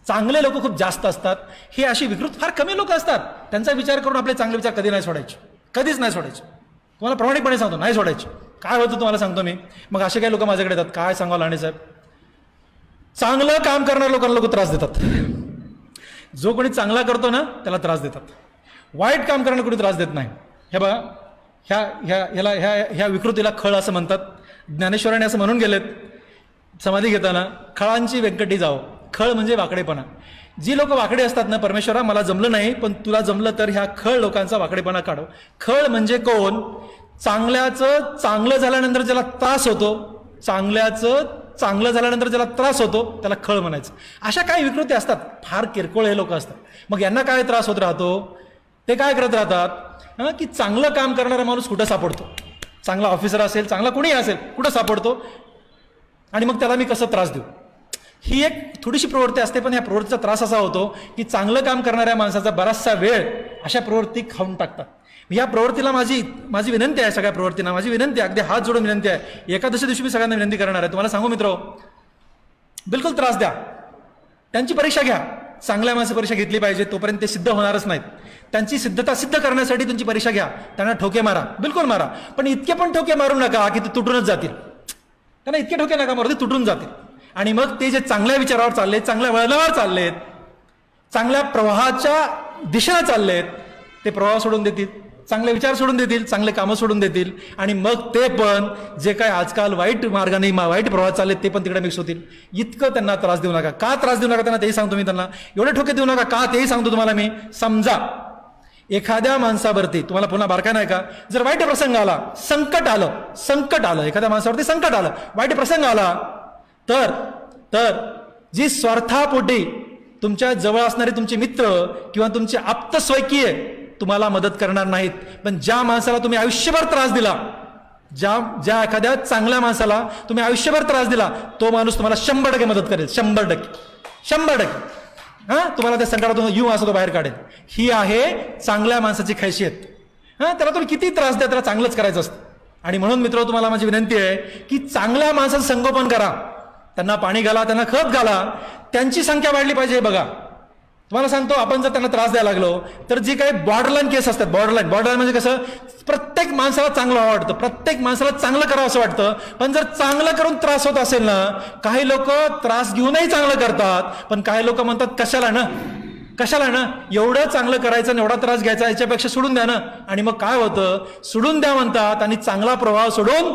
चांगले लोक खूप जास्त असतात, हे अशी विकृत फार कमी लोक असतात. त्यांचा विचार करून आपले चांगले विचार कधी नाही सोडायचे, कधीच नाही सोडायचे. तुम्हाला प्रामाणिकपणे सांगतो, नाही सोडायचे. काय होतं तुम्हाला सांगतो मी. मग असे काही लोक माझ्याकडे येतात, काय सांगावं लांडे साहेब, चांगलं काम करणाऱ्या लोकांना लोक त्रास देतात. जो कोणी चांगला करतो ना त्याला त्रास देतात, वाईट काम करणारा कोणी त्रास देत नाही. हे बघा, ह्या विकृतीला खळ असं म्हणतात. ज्ञानेश्वरांनी असं म्हणून गेलेत समाधी घेताना, खळांची व्यंकटी जाओ. खळ म्हणजे वाकडेपणा. जी लोक वाकडे असतात ना, परमेश्वरा मला जमलं नाही पण तुला जमलं तर ह्या खळ लोकांचा वाकडेपणा काढव. खळ म्हणजे कोण? चांगल्याचं चांगलं झाल्यानंतर ज्याला त्रास होतो, चांगल्याचं चांगलं झाल्यानंतर ज्याला त्रास होतो त्याला खळ म्हणायचं. अशा काही विकृती असतात, फार किरकोळ हे लोक असतात. मग यांना काय त्रास होत राहतो? ते काय करत राहतात की चांगलं काम करणारा माणूस कुठं सापडतो, चांगला ऑफिसर असेल, चांगला कोणीही असेल, कुठं सापडतो आणि मग त्याला मी कसं त्रास देऊ. ही एक थोडीशी प्रवृत्ती असते. पण या प्रवृत्तीचा त्रास असा होतो की चांगलं काम करणाऱ्या माणसाचा बराचसा वेळ अशा प्रवृत्ती खाऊन टाकतात. या प्रवृत्तीला माझी विनंती आहे, सगळ्या प्रवृत्तींना माझी विनंती आहे, अगदी हात जोडून विनंती आहे. एकादशी दिवशी मी सगळ्यांना विनंती करणार आहे. तुम्हाला सांगू मित्र, बिलकुल त्रास द्या, त्यांची परीक्षा घ्या. चांगल्या माणसं परीक्षा घेतली पाहिजे, तोपर्यंत ते सिद्ध होणारच नाहीत. त्यांची सिद्धता सिद्ध करण्यासाठी त्यांची परीक्षा घ्या, त्यांना ठोके मारा, बिलकुल मारा. पण इतके पण ठोके मारू नका की ते तुटूनच जातील. त्यांना इतके ठोके नका मारू, ते तुटून जातील. आणि मग ते जे चांगल्या विचारावर चाललेत, चांगल्या वळणावर चाललेत, चांगल्या प्रवाहाच्या दिशेने चाललेत, ते प्रवाह सोडून देतील, चांगले विचार सोडून देतील, चांगले कामं सोडून देतील. आणि मग ते पण जे काय आजकाल वाईट मार्गाने वाईट प्रवाहात चाललेत ते पण तिकडे मिक्स होतील. इतकं त्यांना त्रास देऊ नका. का त्रास देऊ नका त्यांना तेही सांगतो मी. त्यांना एवढे ठोके देऊ नका. का तेही सांगतो तुम्हाला मी. समजा एखाद्या माणसावरती, तुम्हाला पुन्हा बारका नाही का, जर वाईट प्रसंग आला, संकट आलं, एखाद्या माणसावरती संकट आलं, वाईट प्रसंग आला, तर जी स्वार्थापोटी तुमच्या जवळ असणारे तुमचे मित्र किंवा तुमचे आप्तस्वकीय तुम्हाला मदत करणार नाहीत. पण ज्या माणसाला तुम्ही आयुष्यभर त्रास दिला, ज्या एखाद्या चांगल्या माणसाला तुम्ही आयुष्यभर त्रास दिला, तो माणूस तुम्हाला 100% मदत करेल. 100%. तुम्हाला त्या संकटातून असं तो बाहेर काढेल. ही आहे चांगल्या माणसाची खैसियत. त्याला तुम्ही किती त्रास द्या, त्याला चांगलंच करायचं असतं. आणि म्हणून मित्र, तुम्हाला माझी विनंती आहे की चांगल्या माणसाचं संगोपन करा, त्यांना पाणी घाला, त्यांना खत घाला. त्यांची संख्या वाढली पाहिजे. बघा, तुम्हाला सांगतो, आपण जर त्यांना त्रास द्यायला लागलो तर जी काही बॉर्डरलाईन केस असतात, बॉर्डरलाईन म्हणजे कसं, प्रत्येक माणसाला चांगलं व्हावं वाटतं, प्रत्येक माणसाला चांगलं करावं असं वाटतं. पण जर चांगलं करून त्रास होत असेल ना, काही लोक त्रास घेऊनही चांगलं करतात. पण काही लोक म्हणतात कशाला ना, एवढं चांगलं करायचं आणि एवढा त्रास घ्यायचा, याच्यापेक्षा सोडून द्या ना. आणि मग काय होतं, सोडून द्या म्हणतात आणि चांगला प्रवाह सोडून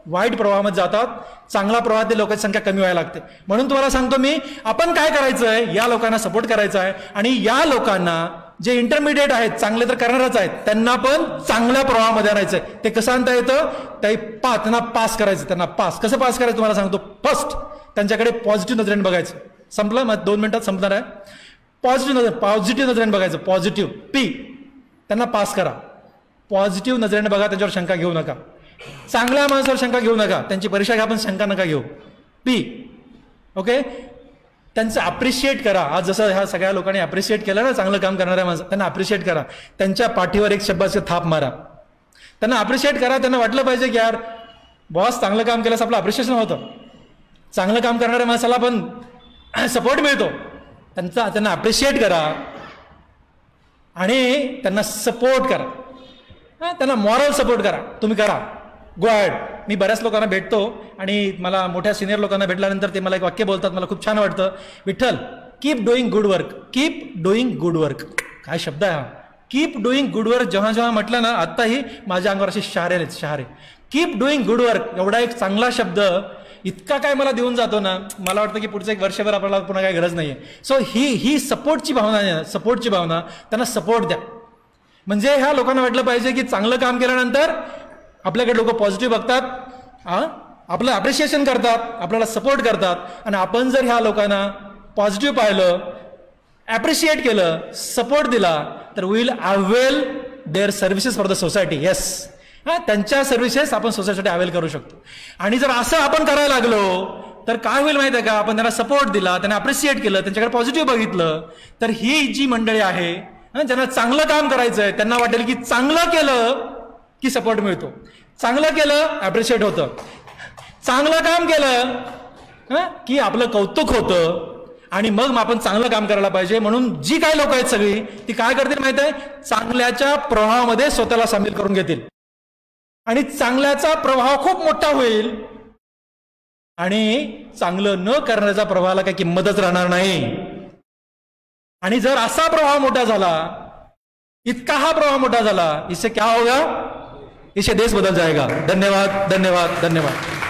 वाईट प्रवाहामध्ये जातात. चांगला प्रवाहातील लोकांची संख्या कमी व्हायला लागते. म्हणून तुम्हाला सांगतो मी, आपण काय करायचंय, या लोकांना सपोर्ट करायचा आहे. आणि या लोकांना जे इंटरमिडिएट आहेत, चांगले तर करणारच आहेत, त्यांना पण चांगल्या प्रवाहामध्ये आणायचंय. ते कसं आणता येतं, त्यांना पास करायचं. त्यांना कसं पास करायचं तुम्हाला सांगतो. फर्स्ट, त्यांच्याकडे पॉझिटिव्ह नजरेने बघायचं. संपलं, मग 2 मिनिटात संपणार आहे. पॉझिटिव्ह नजरेने बघायचं. पॉझिटिव्ह पी, त्यांना पास करा. पॉझिटिव्ह नजरेने बघा, त्यांच्यावर शंका घेऊ नका. चांगल्या माणसावर शंका घेऊ नका. त्यांची परीक्षा घ्या पण शंका नका घेऊ. P, okay. त्यांचं अप्रिशिएट करा. आज जसं ह्या सगळ्या लोकांनी अप्रिशिएट केलं ना चांगलं काम करणाऱ्या माणसं, त्यांना अप्रिशिएट करा. त्यांच्या पाठीवर एक शब्दाची थाप मारा. त्यांना अप्रिशिएट करा. त्यांना वाटलं पाहिजे की यार बॉस चांगलं काम केल्यास आपलं अप्रिशिएशन होतं. चांगलं काम करणाऱ्या माणसाला पण सपोर्ट मिळतो. त्यांना अप्रिशिएट करा आणि त्यांना सपोर्ट करा. त्यांना मॉरल सपोर्ट करा. तुम्ही करा, गो अहेड. मी बऱ्याच लोकांना भेटतो आणि मला मोठ्या सिनियर लोकांना भेटल्यानंतर ते मला एक वाक्य बोलतात, मला खूप छान वाटतं. Vitthal, keep doing good work. Keep doing good work. काय शब्द आहे हा, कीप डुईंग गुड वर्क. जेव्हा म्हटलं ना, आत्ताही माझ्या अंगावर असे शहारे. कीप डुईंग गुड वर्क, एवढा एक चांगला शब्द इतका काय मला देऊन जातो ना, मला वाटतं की पुढचं 1 वर्षभर आपल्याला पुन्हा काही गरज नाहीये. सो ही सपोर्टची भावना आहे. सपोर्टची भावना, त्यांना सपोर्ट द्या. म्हणजे ह्या लोकांना वाटलं पाहिजे की चांगलं काम केल्यानंतर आपल्याकडे लोक पॉझिटिव्ह बघतात, आपलं अप्रिशिएशन करतात, आपल्याला सपोर्ट करतात. आणि आपण जर ह्या लोकांना पॉझिटिव्ह पाहिलं, ॲप्रिशिएट केलं, सपोर्ट दिला, तर will avail their services for the society. Yes, हां, त्यांच्या सर्व्हिसेस आपण सोसायटीसाठी अवेल करू शकतो. आणि जर असं आपण करायला लागलो तर काय होईल माहिती आहे का? आपण त्यांना सपोर्ट दिला, त्यांना अप्रिशिएट केलं, त्यांच्याकडे पॉझिटिव्ह बघितलं, तर ही जी मंडळी आहे ज्यांना चांगलं काम करायचं आहे, त्यांना वाटेल की चांगलं केलं की सपोर्ट मिळतो, चांगलं केलं अप्रिशिएट होतं, चांगलं काम केलं की आपलं कौतुक होतं, आणि मग आपण चांगलं काम करायला पाहिजे. म्हणून जी काही लोक आहेत सगळी ती काय करतील माहिती आहे? चांगल्याच्या प्रवाहामध्ये स्वतःला सामील करून घेतील आणि चांगल्याचा प्रभाव खूप मोठा होईल आणि चांगलं न करण्याचा प्रभावाला काही किंमतच राहणार नाही. आणि जर असा प्रभाव मोठा झाला, इतका हा प्रभाव मोठा झाला, इससे क्या होगा? इससे देश बदल जाएगा. धन्यवाद, धन्यवाद, धन्यवाद.